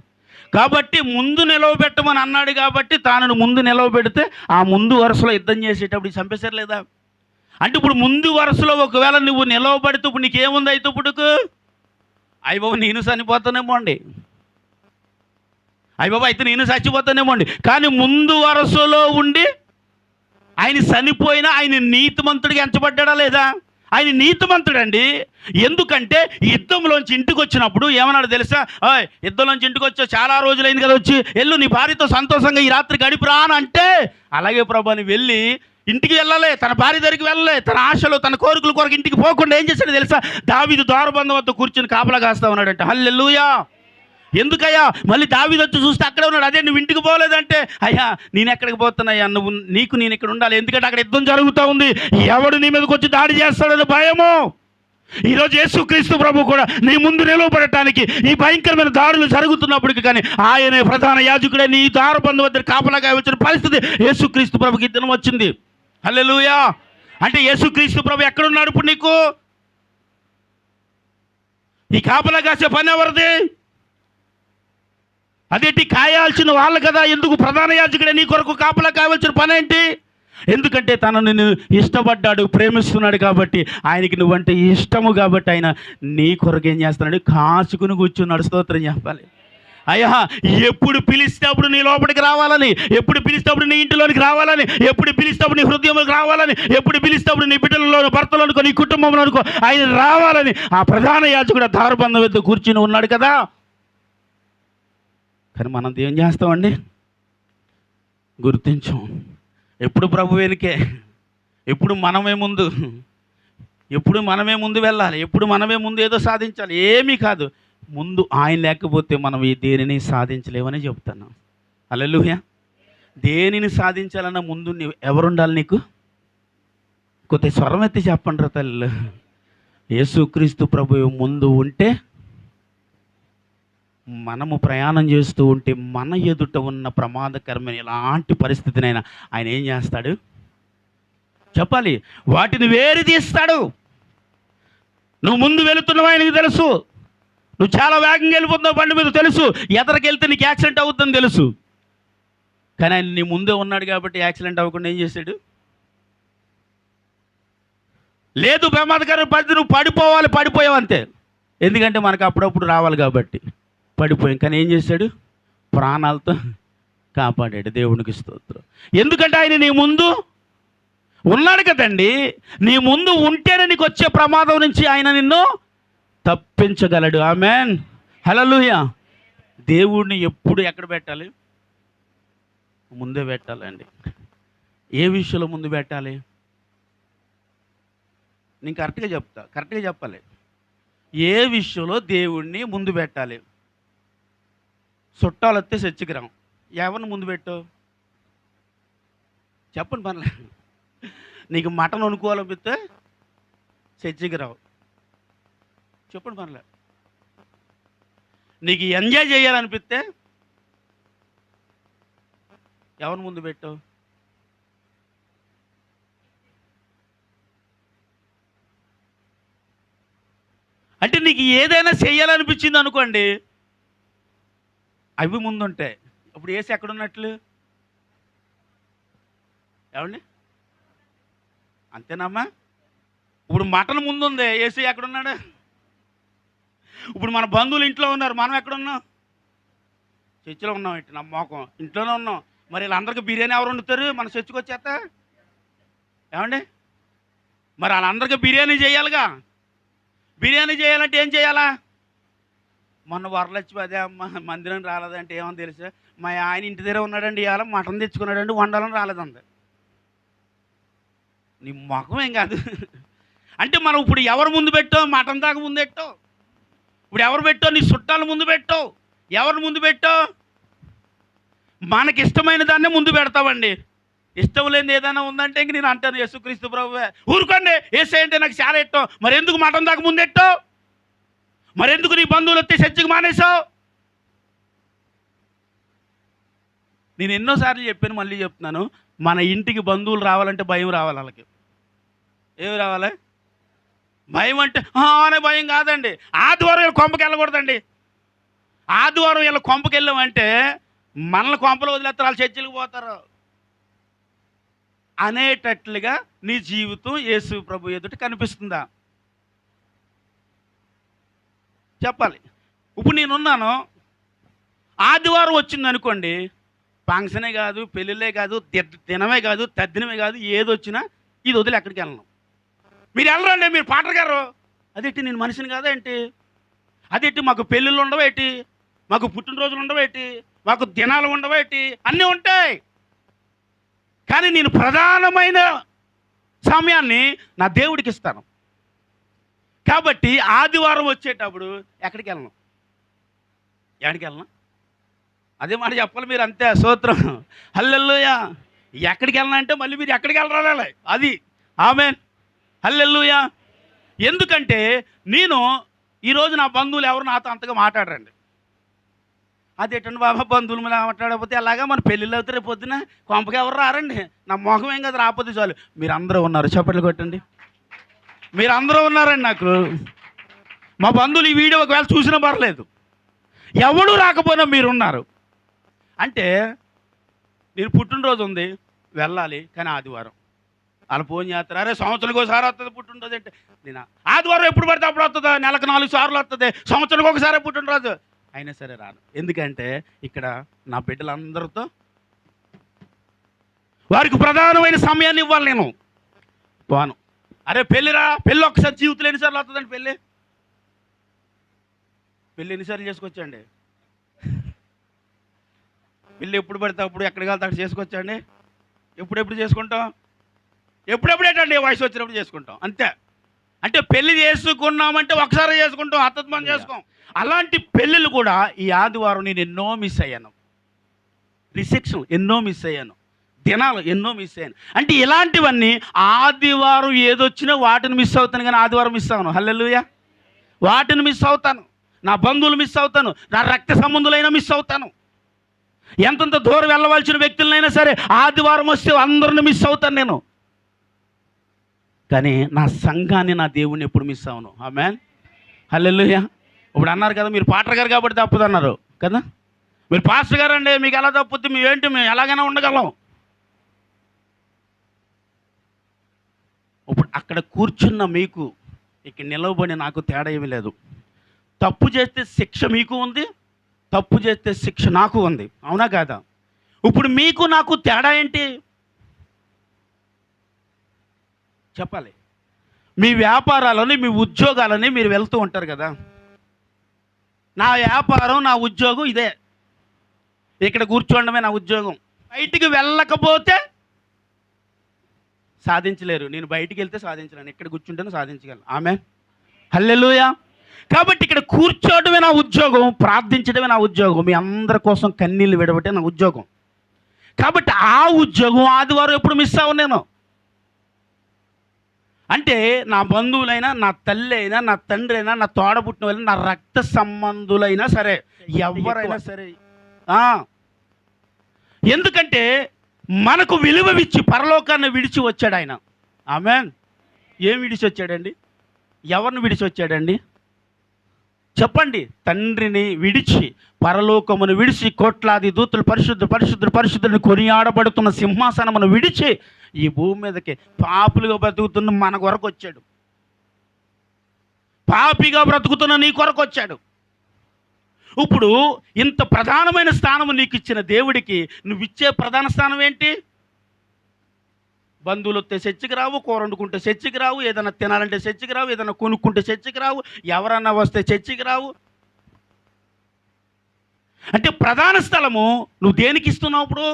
కాబట్టి ముందు నిలవబెట్టమని అన్నాడు కాబట్టి తాను ముందు నిలవబెడితే ఆ ముందు వరుసలో యుద్ధం చేసేటప్పుడు చంపేశారు లేదా? అంటే ఇప్పుడు ముందు వరుసలో ఒకవేళ నువ్వు నిలవబడితే ఇప్పుడు నీకేముంది? అయితే ఇప్పుడుకు అయ్య బాబు నేను చనిపోతానేమో అండి, అయ్య బాబు అయితే నేను చచ్చిపోతానేమో అండి. కానీ ముందు వరుసలో ఉండి ఆయన చనిపోయినా ఆయన నీతిమంతుడిగా ఎంచబడ్డా లేదా? ఆయన నీతిమంతుడండి. ఎందుకంటే యుద్ధంలోంచి ఇంటికి వచ్చినప్పుడు ఏమన్నాడు తెలుసా? యుద్ధంలోంచి ఇంటికి వచ్చావు, చాలా రోజులైంది కదా వచ్చి, వెళ్ళు నీ భార్యతో సంతోషంగా ఈ రాత్రి గడిపిరా అని అంటే, అలాగే ప్రభు అని వెళ్ళి ఇంటికి వెళ్ళలే, తన భార్య దగ్గరికి వెళ్ళలే, తన ఆశలు తన కోరికల కొరకు ఇంటికి పోకుండా ఏం చేశాడు తెలుసా? దావీదు ద్వారబంధం వద్ద కూర్చుని కాపలా కాస్తా ఉన్నాడంట. హల్లెలూయా. ఎందుకయ్యా? మళ్ళీ దావీదు వచ్చి చూస్తే అక్కడే ఉన్నాడు. అదే నువ్వు ఇంటికి పోలేదంటే, అయ్యా నేను ఎక్కడికి పోతున్నాయ్యా, నేను ఇక్కడ ఉండాలి, ఎందుకంటే అక్కడ యుద్ధం జరుగుతూ ఉంది, ఎవడు నీ మీదకి వచ్చి దాడి చేస్తాడని భయము. ఈరోజు యేసుక్రీస్తు ప్రభు కూడా నీ ముందు నిలవబడటానికి ఈ భయంకరమైన దాడులు జరుగుతున్నప్పటికీ కానీ ఆయనే ప్రధాన యాజకుడే నీ ద్వారబంధం వద్ద కాపలాగా వచ్చిన పరిస్థితి యేసుక్రీస్తు ప్రభుకి దినం వచ్చింది. హల్లెలూయా. అంటే యేసుక్రీస్తు ప్రభు ఎక్కడున్నాడు ఇప్పుడు నీకు? ఈ కాపలా కాసే పని ఎవరిది? అదేంటి? కాయాల్సిన వాళ్ళు కదా, ఎందుకు ప్రధాన యాజకుడే నీ కొరకు కాపలా కావాల్సిన పని ఏంటి? ఎందుకంటే తనను నిన్ను ఇష్టపడ్డాడు, ప్రేమిస్తున్నాడు కాబట్టి, ఆయనకి నువ్వంటే ఇష్టము కాబట్టి ఆయన నీ కొరకు ఏం చేస్తున్నాడు, కాచుకుని కూర్చున్నాడు. స్తోత్రం చెప్పాలి. అయ్యా, ఎప్పుడు పిలిచినప్పుడు నీ లోపలికి రావాలని, ఎప్పుడు పిలిచినప్పుడు నీ ఇంటిలోనికి రావాలని, ఎప్పుడు పిలిచినప్పుడు నీ హృదయంలోకి రావాలని, ఎప్పుడు పిలిచినప్పుడు నీ బిడ్డలలో, భర్తలో అనుకో, నీ కుటుంబంలో అనుకో, ఆయన రావాలని ఆ ప్రధాన యాజకుడు దారబంధం వద్ద కూర్చుని ఉన్నాడు కదా. కానీ మనం ఏం చేస్తామండి, గుర్తించాం. ఎప్పుడు ప్రభు వెనుకే, ఎప్పుడు మనమే ముందు, ఎప్పుడు మనమే ముందు వెళ్ళాలి, ఎప్పుడు మనమే ముందు ఏదో సాధించాలి. ఏమీ కాదు, ముందు ఆయన లేకపోతే మనం ఈ దేనిని సాధించలేమని చెప్తాను. హల్లెలూయా. దేనిని సాధించాలన్నా ముందు ఎవరుండాలి నీకు? కొద్ది స్వరం ఎత్తి చెప్పండి తల్లి. యేసుక్రీస్తు ప్రభువు ముందు ఉంటే, మనము ప్రయాణం చేస్తూ ఉంటే మన ఎదుట ఉన్న ప్రమాదకరమైన ఎలాంటి పరిస్థితినైనా ఆయన ఏం చేస్తాడు చెప్పాలి, వాటిని వేరు తీస్తాడు. నువ్వు ముందు వెళుతున్నావు ఆయనకి తెలుసు, నువ్వు చాలా వేగంగా వెళ్ళిపోతున్నావు బండి మీద తెలుసు, ఎదరికెళ్తే నీకు యాక్సిడెంట్ అవుతుందని తెలుసు. కానీ ఆయన నీ ముందే ఉన్నాడు కాబట్టి యాక్సిడెంట్ అవ్వకుండా ఏం చేశాడు? లేదు ప్రమాదకరం పరిస్థితి, నువ్వు పడిపోయావు అంతే. ఎందుకంటే మనకు అప్పుడప్పుడు రావాలి కాబట్టి పడిపోయాం. కానీ ఏం చేశాడు? ప్రాణాలతో కాపాడాడు. దేవునికి స్తోత్రం. ఎందుకంటే ఆయన నీ ముందు ఉన్నాడు కదండి. నీ ముందు ఉంటేనే నీకు వచ్చే ప్రమాదం నుంచి ఆయన నిన్ను తప్పించగలడు. ఆమేన్, హల్లెలూయా. దేవుడిని ఎప్పుడు ఎక్కడ పెట్టాలి? ముందే పెట్టాలండి. ఏ విషయంలో ముందు పెట్టాలి? నేను కరెక్ట్గా చెప్పాలి. ఏ విషయంలో దేవుడిని ముందు పెట్టాలి? చుట్టాలు వస్తే చర్చికి రాం, ఎవరిని ముందు పెట్టు చెప్పండి. పర్లేదు, నీకు మటన్ వండుకోవాలనిపిస్తే చర్చికి రావు, చెప్పండి. పర్లేదు, నీకు ఎంజాయ్ చేయాలనిపిస్తే ఎవరిని ముందు పెట్టు? అంటే నీకు ఏదైనా చేయాలనిపించింది అనుకోండి, అవి ముందుంటాయి. ఇప్పుడు ఏసు ఎక్కడున్నట్లు? ఏమండి, అంతేనమ్మా? ఇప్పుడు మటన్ ముందుంది, ఏసు ఎక్కడున్నాడు? ఇప్పుడు మన బంధువులు ఇంట్లో ఉన్నారు, మనం ఎక్కడున్నాం? చర్చిలో ఉన్నాం. ఇటు నమ్మకం ఇంట్లోనే ఉన్నాం. మరి వీళ్ళందరికీ బిర్యానీ ఎవరు వండుతారు? మన చర్చికి వచ్చేస్తా ఏమండి? మరి వాళ్ళందరికీ బిర్యానీ చేయాలిగా. బిర్యానీ చేయాలంటే ఏం చేయాలా? మొన్న వరలక్ష్మి అదే అమ్మ మందిరం రాలేదంటే ఏమని తెలుసా, మా ఆయన ఇంటి దగ్గర ఉన్నాడండి, ఇవాళ మటన్ తెచ్చుకున్నాడండి, వండాలని రాలేదండి. నీ ముఖం ఏం కాదు. అంటే మనం ఇప్పుడు ఎవరు ముందు పెట్టో? మటన్ దాకా ముందు పెట్టో. ఇప్పుడు ఎవరు పెట్టో? నీ చుట్టాలు ముందు పెట్టో. ఎవరు ముందు పెట్టో? మనకి ఇష్టమైన దాన్నే ముందు పెడతామండి. ఇష్టం లేని ఏదైనా ఉందంటే ఇంక నేను అంటాను, యేసుక్రీస్తు ప్రభువే. ఊరుకోండి, యేసు అంటే నాకు చాలా ఇష్టం. మరి ఎందుకు మటన్ దాకా ముందెట్టో? మరి ఎందుకు నీ బంధువులు వస్తే చర్చికి మానేసావు? నేను ఎన్నోసార్లు చెప్పాను, మళ్ళీ చెప్తున్నాను. మన ఇంటికి బంధువులు రావాలంటే భయం రావాలి. వాళ్ళకి ఏమి రావాలి? భయం అంటే అనే భయం కాదండి. ఆదివారం వీళ్ళ కొంపకి వెళ్ళకూడదండి. ఆదివారం వీళ్ళ కొంపకి వెళ్ళామంటే మనల్ని కొంపలు వదిలేస్తారు, వాళ్ళు చర్చిలకు పోతారు అనేటట్లుగా నీ జీవితం యేసు ప్రభు ఎదుట కనిపిస్తుందా? చెప్పాలి. ఇప్పుడు నేనున్నాను, ఆదివారం వచ్చింది అనుకోండి, ఫంక్షనే కాదు, పెళ్ళిళ్ళే కాదు, దినమే కాదు, తద్దినమే కాదు, ఏది వచ్చినా ఇది వదిలి ఎక్కడికి వెళ్ళను. మీరు వెళ్ళరండి, మీరు పాటర్ గారు. అదేంటి, నేను మనిషిని కాదా ఏంటి? అదేంటి, మాకు పెళ్ళిళ్ళు ఉండవేటి, మాకు పుట్టినరోజులు ఉండవేటి, మాకు దినాలు ఉండవేటి, అన్నీ ఉంటాయి. కానీ నేను ప్రధానమైన సమయాన్ని నా దేవుడికి ఇస్తాను. కాబట్టి ఆదివారం వచ్చేటప్పుడు ఎక్కడికి వెళ్ళను? అదే మాట చెప్పాలి మీరు, అంతే. స్తోత్రం, హల్లెలూయా. ఎక్కడికి వెళ్ళినా అంటే మళ్ళీ మీరు ఎక్కడికి వెళ్ళరాలి, అది. ఆమేన్, హల్లెలూయా. ఎందుకంటే నేను ఈరోజు నా బంధువులు ఎవరు నాతో అంతగా మాట్లాడరండి. అదేటండి బాబా, బంధువులు మీద మాట్లాడకపోతే అలాగా మన పెళ్ళిళ్ళు అవుతారు, రేపు పొద్దున కొంపకి ఎవరు రారండి. నా మొహం ఏం కదా, రాకపోతే చాలు. మీరు అందరూ ఉన్నారు, చప్పట్లు కొట్టండి. మీరు అందరూ ఉన్నారండి. నాకు మా బంధువులు ఈ వీడియో ఒకవేళ చూసినా పర్లేదు, ఎవడు రాకపోయినా మీరున్నారు. అంటే నేను పుట్టినరోజు ఉంది, వెళ్ళాలి, కానీ ఆదివారం. వాళ్ళు ఫోన్ చేస్తారు, అరే సంవత్సరానికి ఒకసారి వస్తుంది పుట్టినరోజు అంటే. నేను ఆదివారం ఎప్పుడు పడితే అప్పుడు వస్తుందా, నెలకు 4 సార్లు వస్తుంది, సంవత్సరానికి ఒకసారి పుట్టినరోజు అయినా సరే రాను. ఎందుకంటే ఇక్కడ నా బిడ్డలందరితో వారికి ప్రధానమైన సమయాన్ని ఇవ్వాలి. నేను పోను. అరే పెళ్ళిరా, పెళ్ళి ఒక్కసారి జీవితంలో ఎన్నిసార్లు వస్తుందండి? పెళ్ళి ఎన్నిసార్లు చేసుకోవచ్చండి? పెళ్ళి ఎప్పుడు పడితే అప్పుడు, ఎక్కడికి వెళ్తే అక్కడ చేసుకోవచ్చండి? ఎప్పుడెప్పుడు చేసుకుంటాం? ఎప్పుడెప్పుడేటండి వయసు వచ్చినప్పుడు చేసుకుంటాం అంతే. అంటే పెళ్లి చేసుకున్నామంటే ఒకసారి చేసుకుంటాం, అత్తమానం చేసుకోం. అలాంటి పెళ్ళిళ్ళు కూడా ఈ ఆదివారం నేను ఎన్నో మిస్ అయ్యాను. రిసెప్షన్ ఎన్నో మిస్ అయ్యాను, దినాలు ఎన్నో మిస్ అయ్యాను. అంటే ఇలాంటివన్నీ ఆదివారం ఏదొచ్చినా వాటిని మిస్ అవుతాను, కానీ ఆదివారం మిస్ అవ్వను. హల్లెలూయా. వాటిని మిస్ అవుతాను, నా బంధువులు మిస్ అవుతాను, నా రక్త సంబంధులైనా మిస్ అవుతాను, ఎంతంత దూరం వెళ్ళవలసిన వ్యక్తులనైనా సరే ఆదివారం వస్తే అందరిని మిస్ అవుతాను నేను. కానీ నా సంఘాన్ని, నా దేవుణ్ణి ఎప్పుడు మిస్ అవ్వను. ఆమేన్, హల్లెలూయా. ఇప్పుడు అన్నారు కదా, మీరు పాటర్ గారు కాబట్టి తప్పదు అన్నారు కదా. మీరు పాస్టర్ గారు అండి, మీకు ఎలా తప్పుద్ది, మేము ఎలాగైనా ఉండగలం. ఇప్పుడు అక్కడ కూర్చున్న మీకు, ఇక్కడ నిలవబడి నాకు తేడా ఏమీ లేదు. తప్పు చేస్తే శిక్ష మీకు ఉంది, తప్పు చేస్తే శిక్ష నాకు ఉంది, అవునా కాదా? ఇప్పుడు మీకు నాకు తేడా ఏంటి చెప్పాలి. మీ వ్యాపారాలని, మీ ఉద్యోగాలని మీరు వెళ్తూ ఉంటారు కదా. నా వ్యాపారం, నా ఉద్యోగం ఇదే, ఇక్కడ కూర్చోవడమే నా ఉద్యోగం. బయటికి వెళ్ళకపోతే సాధించలేరు. నేను బయటికి వెళ్తే సాధించలేను, ఇక్కడ కూర్చుంటేనే సాధించగలను. ఆమేన్, హల్లెలూయా. కాబట్టి ఇక్కడ కూర్చోవడమే నా ఉద్యోగం, ప్రార్థించడమే నా ఉద్యోగం, మీ అందరి కోసం కన్నీళ్ళు విడబట్టే నా ఉద్యోగం. కాబట్టి ఆ ఉద్యోగం ఆదివారం ఎప్పుడు మిస్ అవ్వను నేను. అంటే నా బంధువులైనా, నా తల్లి అయినా, నా తండ్రి అయినా, నా తోడబుట్టిన వాళ్ళైనా, నా రక్త సంబంధులైనా సరే, ఎవరైనా సరే. ఎందుకంటే మనకు విలువవిచ్చి పరలోకాన్ని విడిచి వచ్చాడు ఆయన. ఆమేన్. ఏం విడిచి వచ్చాడండి? ఎవరిని విడిచి వచ్చాడండి చెప్పండి? తండ్రిని విడిచి, పరలోకమును విడిచి, కోట్లాది దూతలు పరిశుద్ధ పరిశుద్ధ పరిశుద్ధుని కొనియాడబడుతున్న సింహాసనమును విడిచి ఈ భూమి మీదకి పాపులుగా బ్రతుకుతున్న మన కొరకు వచ్చాడు. పాపిగా బ్రతుకుతున్న నీ కొరకు వచ్చాడు. ఇప్పుడు ఇంత ప్రధానమైన స్థానము నీకు ఇచ్చిన దేవుడికి నువ్వు ఇచ్చే ప్రధాన స్థానం ఏంటి? బంధువులు వస్తే చర్చికి రావు, కూర వండుకుంటే చర్చికి రావు, ఏదైనా తినాలంటే చర్చికి రావు, ఏదైనా కొనుక్కుంటే చర్చికి రావు, ఎవరన్నా వస్తే చర్చికి రావు. అంటే ప్రధాన స్థలము నువ్వు దేనికి ఇస్తున్నావు ఇప్పుడు?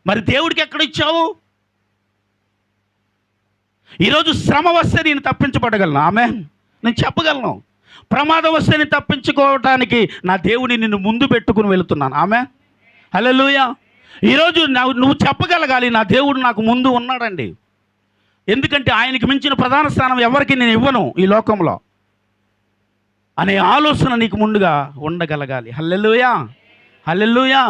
మరి దేవుడికి ఎక్కడ ఇచ్చావు? ఈరోజు శ్రమ వస్తే నేను తప్పించబడగలను. ఆమేన్, నేను చెప్పగలను. ప్రమాదం వస్తే నేను తప్పించుకోవటానికి నా దేవుడిని నిన్ను ముందు పెట్టుకుని వెళుతున్నాను. ఆమేన్, హల్లెలూయా. ఈరోజు నువ్వు చెప్పగలగాలి, నా దేవుడు నాకు ముందు ఉన్నాడండి. ఎందుకంటే ఆయనకి మించిన ప్రధాన స్థానం ఎవరికి నేను ఇవ్వను ఈ లోకంలో అనే ఆలోచన నీకు ముందుగా ఉండగలగాలి. హల్లెలూయా, హల్లెలూయా.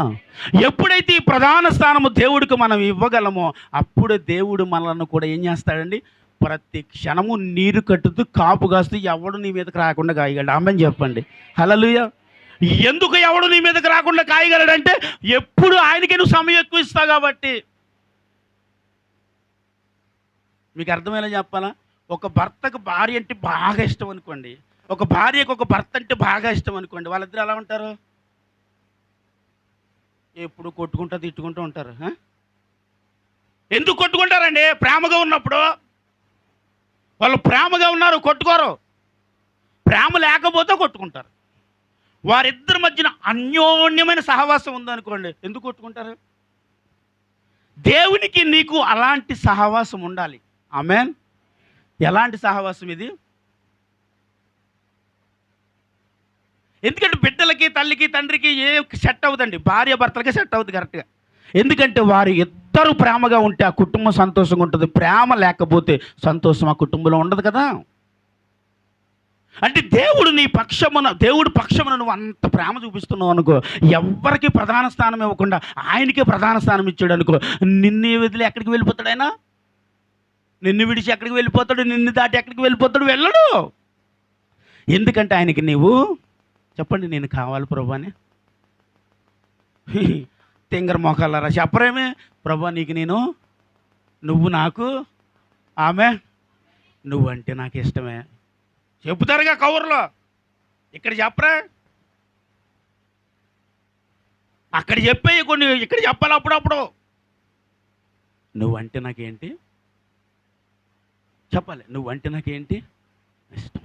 ఎప్పుడైతే ఈ ప్రధాన స్థానము దేవుడికి మనం ఇవ్వగలమో అప్పుడు దేవుడు మనల్ని కూడా ఏం చేస్తాడండి? ప్రతి క్షణము నీరు కట్టుతూ కాపు కాస్తూ ఎవడు నీ మీదకి రాకుండా కాయగలడు. ఆమేన్ చెప్పండి, హల్లెలూయా. ఎందుకు ఎవడు నీ మీదకి రాకుండా కాయగలడంటే ఎప్పుడు ఆయనకే నువ్వు సమయం ఎక్కువ ఇస్తావు కాబట్టి. మీకు అర్థమయ్యేలా చెప్పాలా? ఒక భర్తకు భార్య అంటే బాగా ఇష్టం అనుకోండి, ఒక భార్యకు ఒక భర్త అంటే బాగా ఇష్టం అనుకోండి, వాళ్ళిద్దరు ఎలా ఉంటారు? ఎప్పుడు కొట్టుకుంటూ తిట్టుకుంటూ ఉంటారు. ఎందుకు కొట్టుకుంటారండి? ప్రేమగా ఉన్నప్పుడు వాళ్ళు ప్రేమగా ఉన్నారు, కొట్టుకోరు. ప్రేమ లేకపోతే కొట్టుకుంటారు. వారిద్దరి మధ్యన అన్యోన్యమైన సహవాసం ఉందనుకోండి, ఎందుకు కొట్టుకుంటారు? దేవునికి నీకు అలాంటి సహవాసం ఉండాలి. ఆమేన్. ఎలాంటి సహవాసం ఇది? ఎందుకంటే బిడ్డలకి, తల్లికి, తండ్రికి ఏ సెట్ అవుతుందండి, భార్య భర్తలకి సెట్ అవుతుంది కరెక్ట్గా. ఎందుకంటే వారు ఇద్దరు ప్రేమగా ఉంటే ఆ కుటుంబం సంతోషంగా ఉంటుంది. ప్రేమ లేకపోతే సంతోషం ఆ కుటుంబంలో ఉండదు కదా. అంటే దేవుడి పక్షమున నువ్వు అంత ప్రేమ చూపిస్తున్నావు అనుకో, ఎవరికి ప్రధాన స్థానం ఇవ్వకుండా ఆయనకే ప్రధాన స్థానం ఇచ్చాడు అనుకో, నిన్ను వదిలి ఎక్కడికి వెళ్ళిపోతాడు ఆయన? నిన్ను విడిచి ఎక్కడికి వెళ్ళిపోతాడు? నిన్ను దాటి ఎక్కడికి వెళ్ళిపోతాడు? వెళ్ళడు. ఎందుకంటే ఆయనకి నీవు చెప్పండి, నేను కావాలి ప్రభు అని. తింగర మొఖాలారా చెప్పరేమే, ప్రభా నీకు నేను, నువ్వు నాకు, ఆమె నువ్వంటే నాకు ఇష్టమే చెబుతారుగా కవర్లో. ఇక్కడ చెప్పరా, అక్కడ చెప్పేయి కొన్ని, ఇక్కడ చెప్పాలి అప్పుడప్పుడు. నువ్వంటే నాకేంటి చెప్పాలి, నువ్వంటే నాకేంటి ఇష్టం.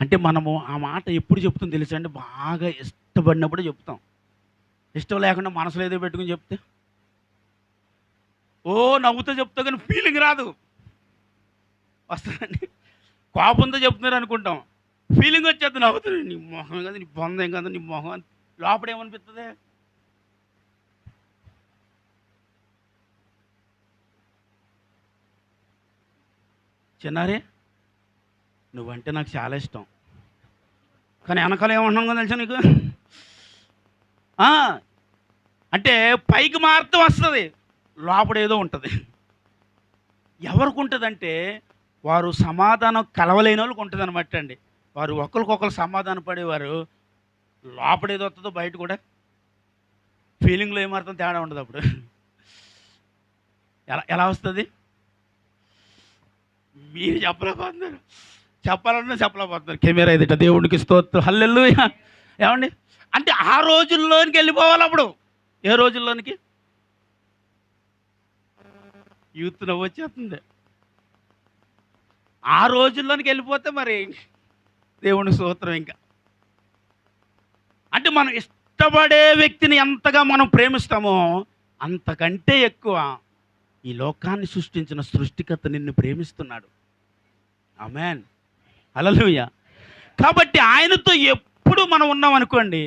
అంటే మనము ఆ మాట ఎప్పుడు చెప్తాం తెలుసా అండి, బాగా ఇష్టపడినప్పుడు చెప్తాం. ఇష్టం లేకుండా మనసులో ఏదో పెట్టుకుని చెప్తే ఓ నవ్వుతో చెప్తా కానీ ఫీలింగ్ రాదు. వస్తుందండి, కోపంతో చెప్తున్నారు అనుకుంటాం, ఫీలింగ్ వచ్చేది నవ్వుతుంది. నీ మొహం కదా, నీ బొందేం కదా, నీ మొహం అని లోపల ఏమనిపిస్తుంది. చిన్నారే నువ్వంటే నాకు చాలా ఇష్టం, కానీ వెనకాల ఏమంటున్నాం కదా తెలుసా నీకు, అంటే పైకి మాత్రం వస్తుంది, లోపల ఏదో ఉంటుంది. ఎవరికి ఉంటుందంటే వారు సమాధానం కలవలేని వాళ్ళకి ఉంటుంది అనమాట అండి. వారు ఒకరికొకరు సమాధానం పడేవారు, లోపల ఏదో వస్తుందో బయట కూడా ఫీలింగ్లో ఏమాత్రం తేడా ఉండదు. అప్పుడు ఎలా ఎలా వస్తుంది మీరు చెప్పలేకపోతున్నారు, చెప్పాలన్నా చెప్పలేకపోతున్నారు. కెమెరా ఎదుట దేవుడికి స్తోత్రం, హల్లెలూయా. ఏమండి, అంటే ఆ రోజుల్లోనికి వెళ్ళిపోవాలి. అప్పుడు ఏ రోజుల్లోనికి, యూత్ నవ్వు వచ్చేస్తుంది. ఆ రోజుల్లోనికి వెళ్ళిపోతే మరి దేవుని స్తోత్రం. ఇంకా అంటే మనం ఇష్టపడే వ్యక్తిని ఎంతగా మనం ప్రేమిస్తామో అంతకంటే ఎక్కువ ఈ లోకాన్ని సృష్టించిన సృష్టికర్త నిన్ను ప్రేమిస్తున్నాడు. ఆమేన్, హల్లెలూయా. కాబట్టి ఆయనతో ఎప్పుడు మనం ఉన్నాం అనుకోండి,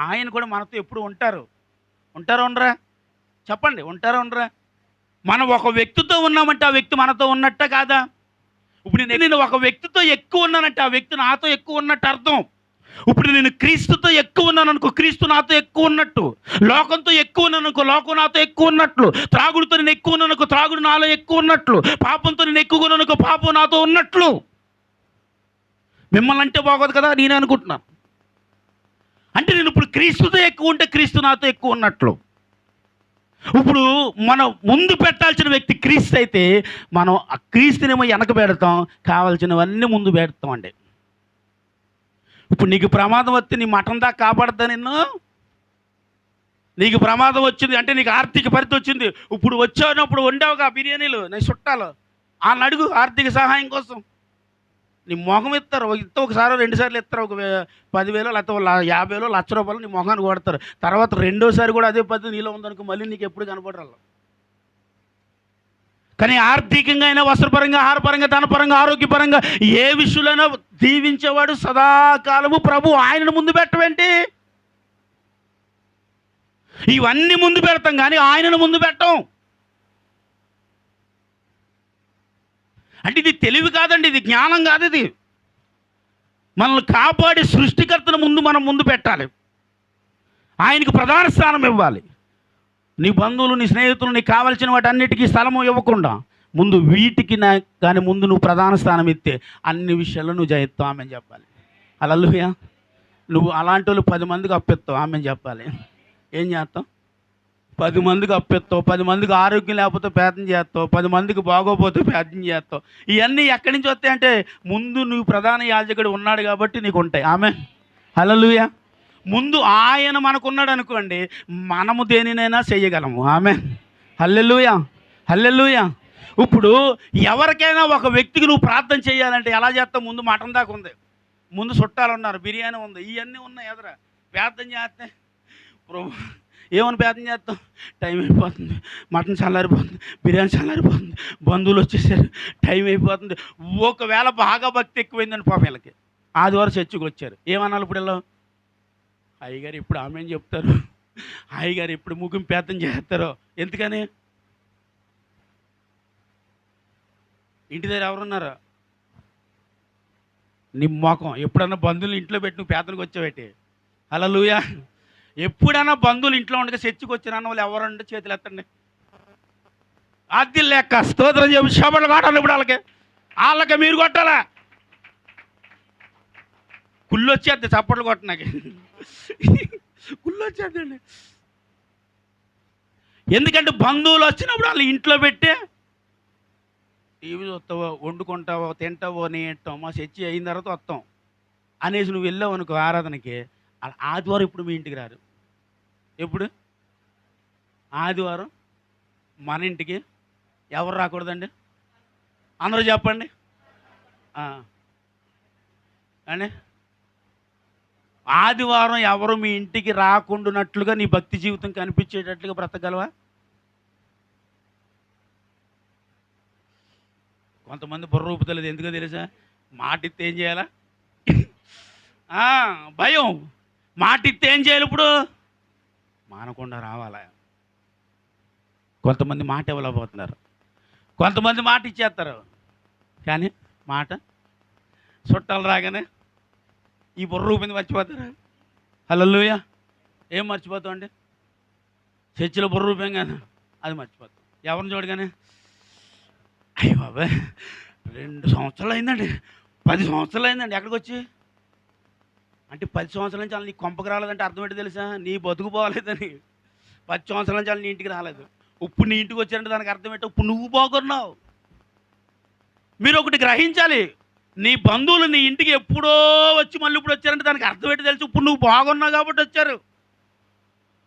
ఆయన కూడా మనతో ఎప్పుడు ఉంటారు. ఉంటారా ఉండరా చెప్పండి, ఉంటారా ఉండరా? మనం ఒక వ్యక్తితో ఉన్నామంటే ఆ వ్యక్తి మనతో ఉన్నట్ట కాదా? ఇప్పుడు నేను ఒక వ్యక్తితో ఎక్కువ ఉన్నానంటే ఆ వ్యక్తి నాతో ఎక్కువ ఉన్నట్టు అర్థం. ఇప్పుడు నేను క్రీస్తుతో ఎక్కువ ఉన్నాను అనుకో, క్రీస్తు నాతో ఎక్కువ ఉన్నట్టు. లోకంతో ఎక్కువ ఉన్నాను అనుకో, లోకం నాతో ఎక్కువ ఉన్నట్లు. త్రాగుడుతో నేను ఎక్కువ ఉన్నాను అనుకో, త్రాగుడు నాలో ఎక్కువ ఉన్నట్లు. పాపంతో నేను ఎక్కువ ఉన్నాను అనుకో, పాపం నాతో ఉన్నట్లు. మిమ్మల్ని అంటే బాగోదు కదా నేనే అనుకుంటున్నాను. అంటే నేను ఇప్పుడు క్రీస్తుతో ఎక్కువ ఉంటే క్రీస్తు నాతో ఎక్కువ ఉన్నట్లు. ఇప్పుడు మనం ముందు పెట్టాల్సిన వ్యక్తి క్రీస్తు అయితే మనం ఆ క్రీస్తునేమో వెనక పెడతాం, కావాల్సినవన్నీ ముందు పెడతాం అండి. ఇప్పుడు నీకు ప్రమాదం వస్తే నీ మఠం దాకా కాపాడుతా నిన్ను. నీకు ప్రమాదం వచ్చింది అంటే నీకు ఆర్థిక పరిస్థితి వచ్చింది, ఇప్పుడు వచ్చానప్పుడు వండావుగా బిర్యానీలు నీ చుట్టాలు, వాళ్ళని అడుగు ఆర్థిక సహాయం కోసం. నీ మొహం ఇస్తారు, ఒకసారి 2 సార్లు ఇస్తారు, ఒక 10,000 లేకపోతే 50,000 1,00,000 నీ మొహాన్ని కొడతారు. తర్వాత రెండోసారి కూడా అదే పద్ధతి నీలో ఉందనుకో, మళ్ళీ నీకు ఎప్పుడు కనపడరు. కానీ ఆర్థికంగా అయినా, వస్త్రపరంగా, ఆహారపరంగా, ధనపరంగా, ఆరోగ్యపరంగా ఏ విషయంలోనైనా దీవించేవాడు సదాకాలము ప్రభు. ఆయనను ముందు పెట్టవేంటి? ఇవన్నీ ముందు పెడతాం కానీ ఆయనను ముందు పెట్టం. అంటే ఇది తెలివి కాదండి, ఇది జ్ఞానం కాదు. ఇది మనల్ని కాపాడే సృష్టికర్తను మనం ముందు పెట్టాలి. ఆయనకు ప్రధాన స్థానం ఇవ్వాలి. నీ బంధువులు, నీ స్నేహితులు, నీకు కావాల్సిన వాటన్నిటికీ స్థలము ఇవ్వకుండా ముందు వీటికి కానీ ముందు నువ్వు ప్రధాన స్థానం ఇస్తే అన్ని విషయాల్లో నువ్వు జయిస్తావు. ఆమెను చెప్పాలి. హల్లెలూయా. నువ్వు అలాంటి వాళ్ళు 10 మందికి అప్పిస్తావు. ఆమెను చెప్పాలి. ఏం చేస్తావు? 10 మందికి అప్పిస్తావు. 10 మందికి ఆరోగ్యం లేకపోతే ప్రార్థన చేస్తావు. 10 మందికి బాగోపోతే ప్రార్థన చేస్తావు. ఇవన్నీ ఎక్కడి నుంచి వస్తాయంటే ముందు నువ్వు ప్రధాన యాజకుడు ఉన్నాడు కాబట్టి నీకు ఉంటాయి. ఆమెన్, హల్లెలూయా. ముందు ఆయన మనకున్నాడు అనుకోండి, మనము దేనినైనా చేయగలము. ఆమెన్, హల్లెలూయా, హల్లెలూయా. ఇప్పుడు ఎవరికైనా ఒక వ్యక్తికి నువ్వు ప్రార్థన చేయాలంటే ఎలా చేస్తావు? ముందు మటన్ దాకా ఉంది, ముందు చుట్టాలు ఉన్నారు, బిర్యానీ ఉంది, ఇవన్నీ ఉన్నాయి. ఎదురా ప్రార్థన చేస్తే ప్రభు ఏమని ప్రార్థన చేస్తాం? టైం అయిపోతుంది, మటన్ చల్లారిపోతుంది, బిర్యానీ చల్లారిపోతుంది, బంధువులు వచ్చేసారు, టైం అయిపోతుంది. ఒకవేళ బాగా భక్తి ఎక్కువైందని పాపం వీళ్ళకి ఆదివారం చర్చికి వచ్చారు, ఏమన్నాళ్ళు ఇప్పుడు వీళ్ళు? అయ్యగారు ఇప్పుడు ఆమెను చెప్తారు, అయ్యగారు ఇప్పుడు ముగింపు ప్రార్థన చేస్తారో. ఎందుకని? ఇంటి దగ్గర ఎవరున్నారా? నీ మొఖం ఎప్పుడన్నా బంధువులు ఇంట్లో పెట్టి నువ్వు ప్రార్థనకు వచ్చావేటి? హల్లెలూయా. ఎప్పుడైనా బంధువులు ఇంట్లో ఉండగా చర్చికి వచ్చిన వాళ్ళు ఎవరంటే చేతులు ఎత్తండి. అది లెక్క స్తోత్రం చెప్పి శబళ్ళు కొట్టాలి. ఇప్పుడు వాళ్ళకి మీరు కొట్టాలా? కుళ్ళు వచ్చేద్ది చప్పట్లు కొట్టనాకి, కుళ్ళు వచ్చేద్దండి. ఎందుకంటే బంధువులు వచ్చినప్పుడు వాళ్ళు ఇంట్లో పెట్టే టీవీ చూస్తావో, వండుకుంటావో, తింటావో, నేంటాం, మా చర్చి అయిన తర్వాత వస్తాం అనేసి నువ్వు వెళ్ళావు అనుకో ఆరాధనకి, ఆదివారం ఇప్పుడు మీ ఇంటికి రారు. ఎప్పుడు ఆదివారం మన ఇంటికి ఎవరు రాకూడదండి? అందరూ చెప్పండి. అని ఆదివారం ఎవరు మీ ఇంటికి రాకుండానట్లుగా నీ భక్తి జీవితం కనిపించేటట్లుగా బ్రతకగలవా? కొంతమంది బుర్ర ఊపుతలేదు. ఎందుకో తెలుసా? మాట ఇస్తే ఏం చేయాలా? భయం. మాట ఇస్తే ఏం చేయాలి? ఇప్పుడు మానకుండా రావాలా? కొంతమంది మాట ఇవ్వలేకపోతున్నారు, కొంతమంది మాట ఇచ్చేస్తారు. కానీ మాట చుట్టాలు రాగానే ఈ బుర్ర ఊపింది మర్చిపోతారా? హల్లెలూయా. ఏం మర్చిపోతాం అండి? చర్చిలో బుర్ర ఊపాం కదా, అది మర్చిపోతాం. ఎవరిని చూడగానే అయ్య బాబాయ్ 2 సంవత్సరాలు అయిందండి, 10 సంవత్సరాలు అయిందండి. ఎక్కడికి వచ్చి అంటే 10 సంవత్సరాల నుంచి వాళ్ళు నీ కొంపకి రాలేదంటే అర్థం ఏంటి తెలుసా? నీ బతుకు పోలేదని. 10 సంవత్సరాల నుంచి వాళ్ళు నీ ఇంటికి రాలేదు. ఇప్పుడు నీ ఇంటికి వచ్చారంటే దానికి అర్థం ఏంటో? ఇప్పుడు నువ్వు బాగున్నావు. మీరు ఒకటి గ్రహించాలి, నీ బంధువులు నీ ఇంటికి ఎప్పుడో వచ్చి మళ్ళీ ఇప్పుడు వచ్చారంటే దానికి అర్థం ఏంటి తెలుసు? ఇప్పుడు నువ్వు బాగున్నావు కాబట్టి వచ్చారు.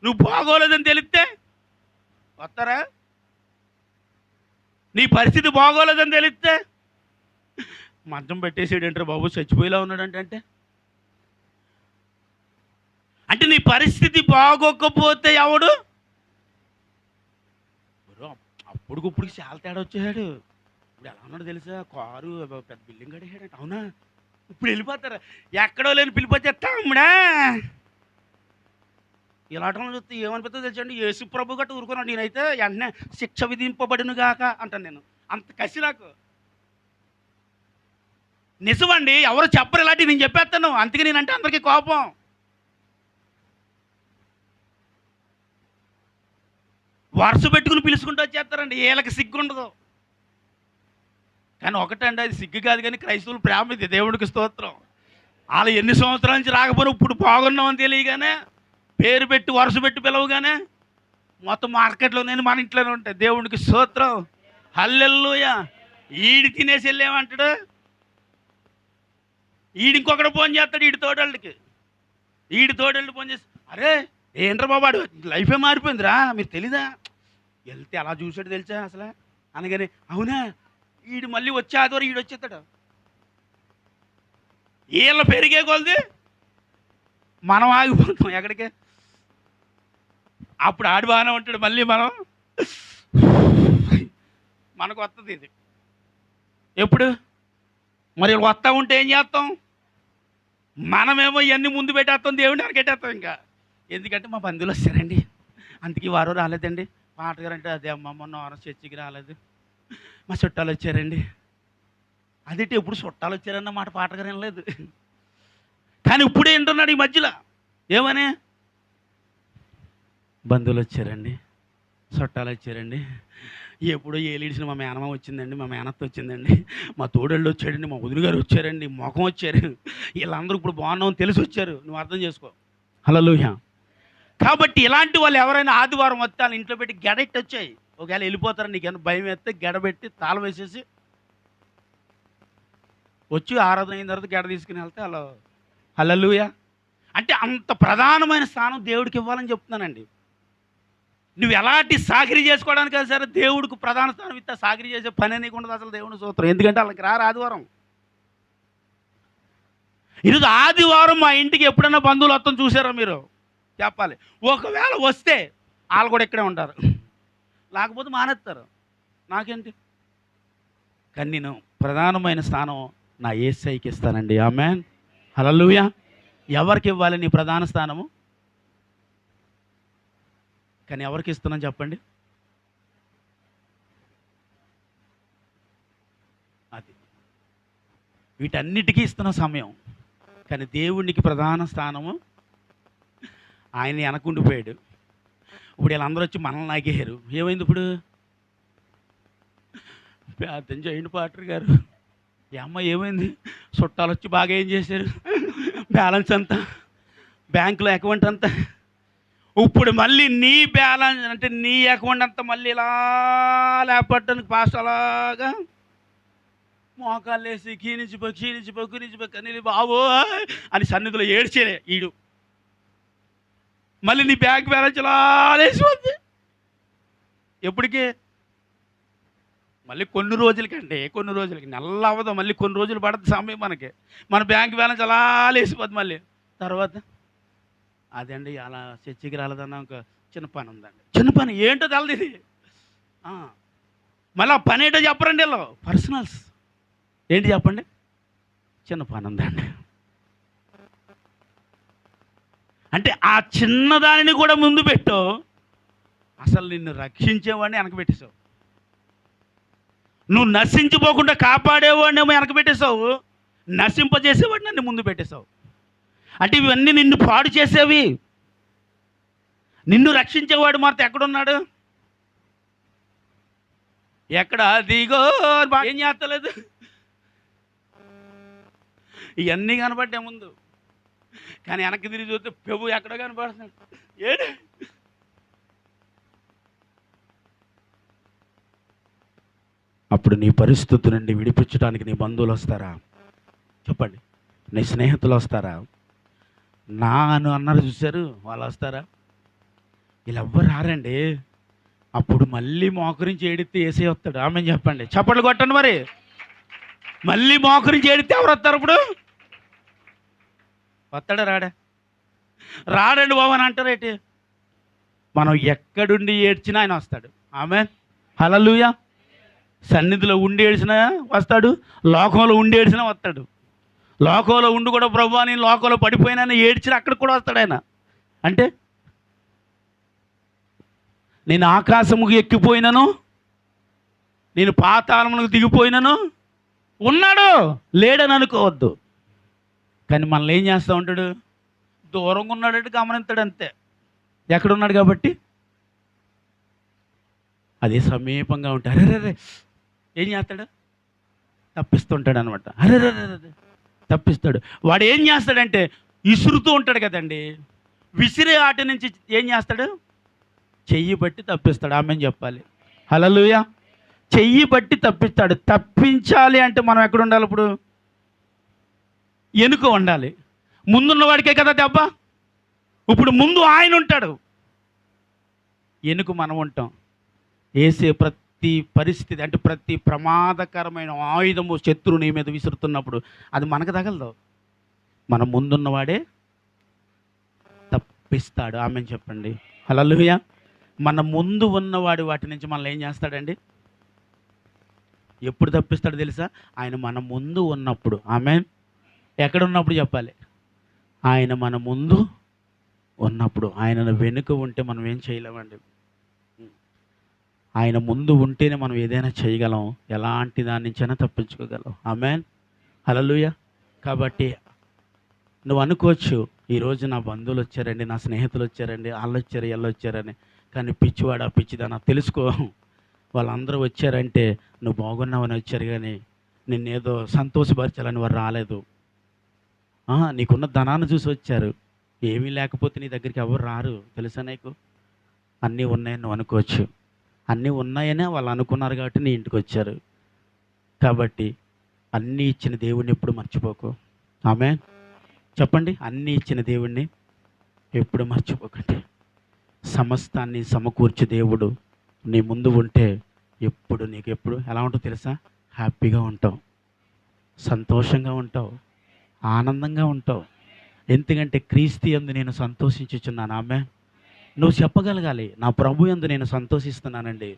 నువ్వు బాగోలేదని తెలిస్తే వస్తారా? నీ పరిస్థితి బాగోలేదని తెలిస్తే మంచం పెట్టేసాడంటారు, బాబు చచ్చిపోయేలా ఉన్నాడంటే అంటే నీ పరిస్థితి బాగోకపోతే ఎవడు? అప్పుడుకిప్పుడుకి చాలా తేడా వచ్చేసాడు. ఇప్పుడు ఎలా ఉన్నాడు తెలుసా? కారు పెద్ద బిల్డింగ్ కట్టేసాడంట. అవునా? ఇప్పుడు వెళ్ళిపోతారా? ఎక్కడో లేని పిలిపొచ్చేస్తాముడా. ఇలాంటి చూస్తే ఏమనిపిస్తుందో తెలుసండి? యేసు ప్రభు గట్టు ఊరుకున్నాడు. నేనైతే వెంటనే శిక్ష విధింపబడిను గాక అంటాను నేను. అంత కసి నాకు. నిజమండి, ఎవరు చెప్పరు ఇలాంటివి, నేను చెప్పేస్తాను. అందుకే నేనంటే అందరికీ కోపం. వరుస పెట్టుకుని పిలుచుకుంటూ వచ్చేస్తారండి, వీళ్ళకి సిగ్గు ఉండదు. కానీ ఒకటండి, అది సిగ్గు కాదు కానీ క్రైస్తవులు ప్రేమ. ఇది దేవుడికి స్తోత్రం. వాళ్ళు ఎన్ని సంవత్సరాల నుంచి రాకపోయినా ఇప్పుడు బాగున్నామని తెలియగానే పేరు పెట్టి వరుస పెట్టి పిలవగానే మొత్తం మార్కెట్లో నేను మన ఇంట్లోనే ఉంటాయి. దేవుడికి స్తోత్రం. హల్లెలూయా. ఈడి తినేసి వెళ్ళేమంటాడు, ఈడు ఇంకొకటి ఫోన్ చేస్తాడు ఈడి తోడళ్ళకి. ఈడి తోడళ్ళు ఫోన్ చేసి, అరే ఏంట్రా బాబాడు లైఫే మారిపోయిందిరా, మీరు తెలీదా? వెళ్తే అలా చూసాడు తెలుసా అసలు అనగానే, అవునా? ఈడు మళ్ళీ వచ్చే ఆదివారం ఈడు వచ్చేస్తాడు. వీళ్ళ పెరిగే కొలది మనం ఆగిపోతాం ఎక్కడికే. అప్పుడు ఆడు బాగానే ఉంటాడు, మళ్ళీ మనకు వస్తుంది ఇది. ఎప్పుడు మరి వస్తూ ఉంటే ఏం చేస్తాం? మనమేమో ఇవన్నీ ముందు పెట్టేస్తాం, దేవుడిని అరకెట్టేస్తాం. ఇంకా ఎందుకంటే మా బంధువులు వచ్చారండి, అందుకే వారు రాలేదండి. పాటగారు అంటే అదే అమ్మ మొన్న వారం చర్చికి రాలేదు, మా చుట్టాలు వచ్చారండి. అదేంటి ఎప్పుడు చుట్టాలు వచ్చారన్న మాట పాటగారు వినలేదు. కానీ ఇప్పుడే వింటున్నాడు ఈ మధ్యలో. ఏమని? బంధువులు వచ్చారండి, చుట్టాలు వచ్చారండి, ఎప్పుడో ఏలిడిసిన మా మేనమ్మ వచ్చిందండి, మా మేనత్త వచ్చిందండి, మా తోడళ్ళు వచ్చాడండి, మా వదిలి గారు వచ్చారండి, మొఖం వచ్చారు, వీళ్ళందరూ ఇప్పుడు బాగున్నామని తెలిసి వచ్చారు. నువ్వు అర్థం చేసుకో. హల్లెలూయా. కాబట్టి ఇలాంటి వాళ్ళు ఎవరైనా ఆదివారం వస్తే వాళ్ళ ఇంట్లో పెట్టి గెడెట్టి వచ్చాయి. ఒకవేళ వెళ్ళిపోతారని నీకేమైనా భయం వేస్తే గెడబెట్టి తాళం వేసేసి వచ్చి ఆరాధన అయిన తర్వాత గెడ తీసుకుని వెళ్తే అలా. హల్లెలూయా. అంటే అంత ప్రధానమైన స్థానం దేవుడికి ఇవ్వాలని చెప్తున్నానండి. నువ్వు ఎలాంటి సాకిరీ చేసుకోవడానికి కాదు సరే, దేవుడికి ప్రధాన స్థానం ఇస్తా. సాకిరీ చేసే పని నీకు ఉండదు అసలు దేవుని స్తోత్రం. ఎందుకంటే వాళ్ళకి రారు ఆదివారం. ఈరోజు ఆదివారం మా ఇంటికి ఎప్పుడైనా బంధువులు వస్తాం చూసారా మీరు? చెప్పాలి. ఒకవేళ వస్తే వాళ్ళు కూడా ఇక్కడే ఉంటారు, లేకపోతే మానేస్తారు. నాకేంటి? కానీ నేను ప్రధానమైన స్థానం నా యేసయ్యకి ఇస్తానండి. ఆమేన్. హల్లెలూయా. ఎవరికి ఇవ్వాలి నీ ప్రధాన స్థానము? కానీ ఎవరికి ఇస్తున్నాను చెప్పండి? అది వీటన్నిటికీ ఇస్తున్న సమయం. కానీ దేవునికి ప్రధాన స్థానము ఆయన వెనకుండిపోయాడు. ఇప్పుడు వీళ్ళందరూ వచ్చి మనల్ని నాగేశారు. ఏమైంది ఇప్పుడు? అర్థం చేయండి పాటర్ గారు. ఈ అమ్మ ఏమైంది? చుట్టాలు వచ్చి బాగా ఏం చేశారు? బ్యాలెన్స్ అంతా, బ్యాంకులో అకౌంట్ అంతా. ఇప్పుడు మళ్ళీ నీ బ్యాలెన్స్ అంటే నీ అకౌంట్ అంతా మళ్ళీ ఇలా లేపట్టడానికి పాస్ట్ అలాగా మోకాళ్ళు వేసి క్షీణించిపో కనీళ్ళు బాబో అని సన్నిధిలో ఏడ్చే ఈడు. మళ్ళీ నీ బ్యాంక్ బ్యాలెన్స్ ఇలా వేసిపోద్ది. ఎప్పటికీ? మళ్ళీ కొన్ని రోజులకి నెల అవ్వదు, మళ్ళీ కొన్ని రోజులు పడుతుంది సమయం మనకి. మన బ్యాంక్ బ్యాలెన్స్ అలా లేసిపోద్ది. మళ్ళీ తర్వాత అదండి అలా చర్చికి రాలేదన్నా ఒక చిన్న పని ఉందండి. చిన్న పని ఏంటో తెలదు ఇది. మళ్ళీ ఆ పని ఏంటో చెప్పరండి వీళ్ళు, పర్సనల్స్. ఏంటి చెప్పండి? చిన్న పని ఉందండి. అంటే ఆ చిన్నదానిని కూడా ముందు పెట్టు. అసలు నిన్ను రక్షించేవాడిని వెనక పెట్టేశావు. నువ్వు నశించిపోకుండా కాపాడేవాడినేమో వెనక పెట్టేశావు, నశింపజేసేవాడిని నన్ను ముందు పెట్టేశావు. అంటే ఇవన్నీ నిన్ను పాడు చేసేవి. నిన్ను రక్షించేవాడు మాత్రం ఎక్కడున్నాడు? ఎక్కడ? దిగో ఏం చేస్తలేదు. ఇవన్నీ కనబడ్డా ముందు, కానీ వెనక్కి తిరిగి చూస్తే ప్రభు ఎక్కడ కనపడుతున్నాడు. ఏడు అప్పుడు నీ పరిస్థితి నుండి విడిపించడానికి నీ బంధువులు వస్తారా? చెప్పండి. నీ స్నేహితులు వస్తారా? నాను అన్నారు చూశారు, వాళ్ళు వస్తారా? వీళ్ళెవ్వరు రారండి. అప్పుడు మళ్ళీ మోకరించి ఏడితే ఏసే వస్తాడు. ఆమె చెప్పండి, చప్పట్లు కొట్టండి. మరి మళ్ళీ మోకరించి ఏడితే ఎవరు వస్తారు? ఇప్పుడు వస్తాడా? రాడండి బాబు అని అంటారేంటి? మనం ఎక్కడుండి ఏడ్చినా ఆయన వస్తాడు. ఆమె హల్లెలూయా. సన్నిధిలో ఉండి ఏడ్చినా వస్తాడు, లోకంలో ఉండి ఏడ్చినా వస్తాడు. లోకంలో ఉండి కూడా ప్రభువా నేను లోకంలో పడిపోయినా ఏడ్చినా అక్కడికి కూడా వస్తాడు ఆయన. అంటే నేను ఆకాశముకు ఎక్కిపోయినను, నేను పాతాళములకు దిగిపోయినను ఉన్నాడు, లేడని అనుకోవద్దు. కానీ మనల్ని ఏం చేస్తూ ఉంటాడు? దూరంగా ఉన్నాడంటే గమనిస్తాడు అంతే, ఎక్కడున్నాడు కాబట్టి. అదే సమీపంగా ఉంటే అరే ఏం చేస్తాడు? తప్పిస్తుంటాడు అనమాట. అరే తప్పిస్తాడు. వాడు ఏం చేస్తాడంటే విసురుతూ ఉంటాడు కదండి, విసిరే ఆట నుంచి ఏం చేస్తాడు? చెయ్యి బట్టి తప్పిస్తాడు. ఆమెను చెప్పాలి హల్లెలూయా. చెయ్యి బట్టి తప్పిస్తాడు. తప్పించాలి అంటే మనం ఎక్కడ ఉండాలి? ఇప్పుడు వెనుక ఉండాలి. ముందున్నవాడికే కదా దెబ్బ. ఇప్పుడు ముందు ఆయన ఉంటాడు, వెనుక మనం ఉంటాం. వేసే ప్రతి పరిస్థితి అంటే ప్రతి ప్రమాదకరమైన ఆయుధము శత్రువు నీ మీద విసురుతున్నప్పుడు అది మనకు తగలదు. మన ముందున్నవాడే తప్పిస్తాడు. ఆమెను చెప్పండి హల్లెలూయా. మన ముందు ఉన్నవాడు వాటి నుంచి మనల్ని ఏం చేస్తాడండి? ఎప్పుడు తప్పిస్తాడు తెలుసా? ఆయన మన ముందు ఉన్నప్పుడు. ఆమెన్. ఎక్కడ ఉన్నప్పుడు చెప్పాలి? ఆయన మన ముందు ఉన్నప్పుడు. ఆయన వెనుక ఉంటే మనం ఏం చేయలేమండి. ఆయన ముందు ఉంటేనే మనం ఏదైనా చేయగలం, ఎలాంటి దాని నుంచైనా తప్పించుకోగలం. Amen hallelujah. కాబట్టి నువ్వు అనుకోవచ్చు, ఈరోజు నా బంధువులు వచ్చారండి, నా స్నేహితులు వచ్చారండి, వాళ్ళు వచ్చారు వీళ్ళు వచ్చారని. కానీ పిచ్చివాడా పిచ్చిదానా తెలుసుకో, వాళ్ళందరూ వచ్చారంటే నువ్వు బాగున్నావని వచ్చారు, కానీ నిన్నేదో సంతోషపరచాలని వారు రాలేదు. నీకున్న ధనాన్ని చూసి వచ్చారు. ఏమీ లేకపోతే నీ దగ్గరికి ఎవరు రారు, తెలుసా నీకు? అన్నీ ఉన్నాయని నువ్వు అనుకోవచ్చు. అన్నీ ఉన్నాయనే వాళ్ళు అనుకున్నారు కాబట్టి నీ ఇంటికి వచ్చారు. కాబట్టి అన్నీ ఇచ్చిన దేవుణ్ణి ఎప్పుడు మర్చిపోకు. ఆమె చెప్పండి. అన్నీ ఇచ్చిన దేవుణ్ణి ఎప్పుడు మర్చిపోకండి. సమస్తాన్ని సమకూర్చే దేవుడు నీ ముందు ఉంటే ఎప్పుడు నీకు ఎప్పుడు ఎలా ఉంటుందో తెలుసా? హ్యాపీగా ఉంటావు, సంతోషంగా ఉంటావు, ఆనందంగా ఉంటావు. ఎందుకంటే క్రీస్తు యందు నేను సంతోషించుచున్నాను. ఆమె నువ్వు చెప్పగలగాలి, నా ప్రభు యందు నేను సంతోషిస్తున్నానండి,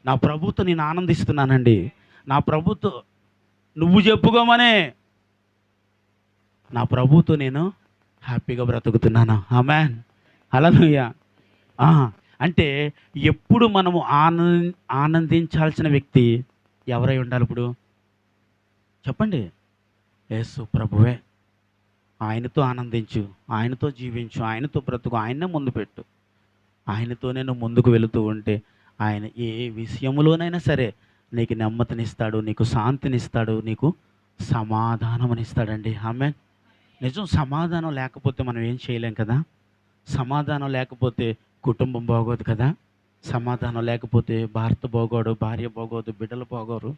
నా ప్రభుతో నేను ఆనందిస్తున్నానండి, నా ప్రభుతో నువ్వు చెప్పుకోమనే నా ప్రభుతో నేను హ్యాపీగా బ్రతుకుతున్నాను. Amen hallelujah. అంటే ఎప్పుడు మనము ఆనందించాల్సిన వ్యక్తి ఎవరై ఉండాలి? ఇప్పుడు చెప్పండి. యేసు ప్రభువే. ఆయనతో ఆనందించు, ఆయనతో జీవించు, ఆయనతో బ్రతుకు, ఆయన్నే ముందు పెట్టు. ఆయనతోనే నువ్వు ముందుకు వెళుతూ ఉంటే ఆయన ఏ విషయంలోనైనా సరే నీకు నెమ్మదినిస్తాడు, నీకు శాంతినిస్తాడు, నీకు సమాధానమనిస్తాడండి. ఆమెన్. నిజం. సమాధానం లేకపోతే మనం ఏం చేయలేం కదా. సమాధానం లేకపోతే కుటుంబం బాగోదు కదా. సమాధానం లేకపోతే భర్త బాగోడు, భార్య బాగోదు, బిడ్డలు బాగోరు.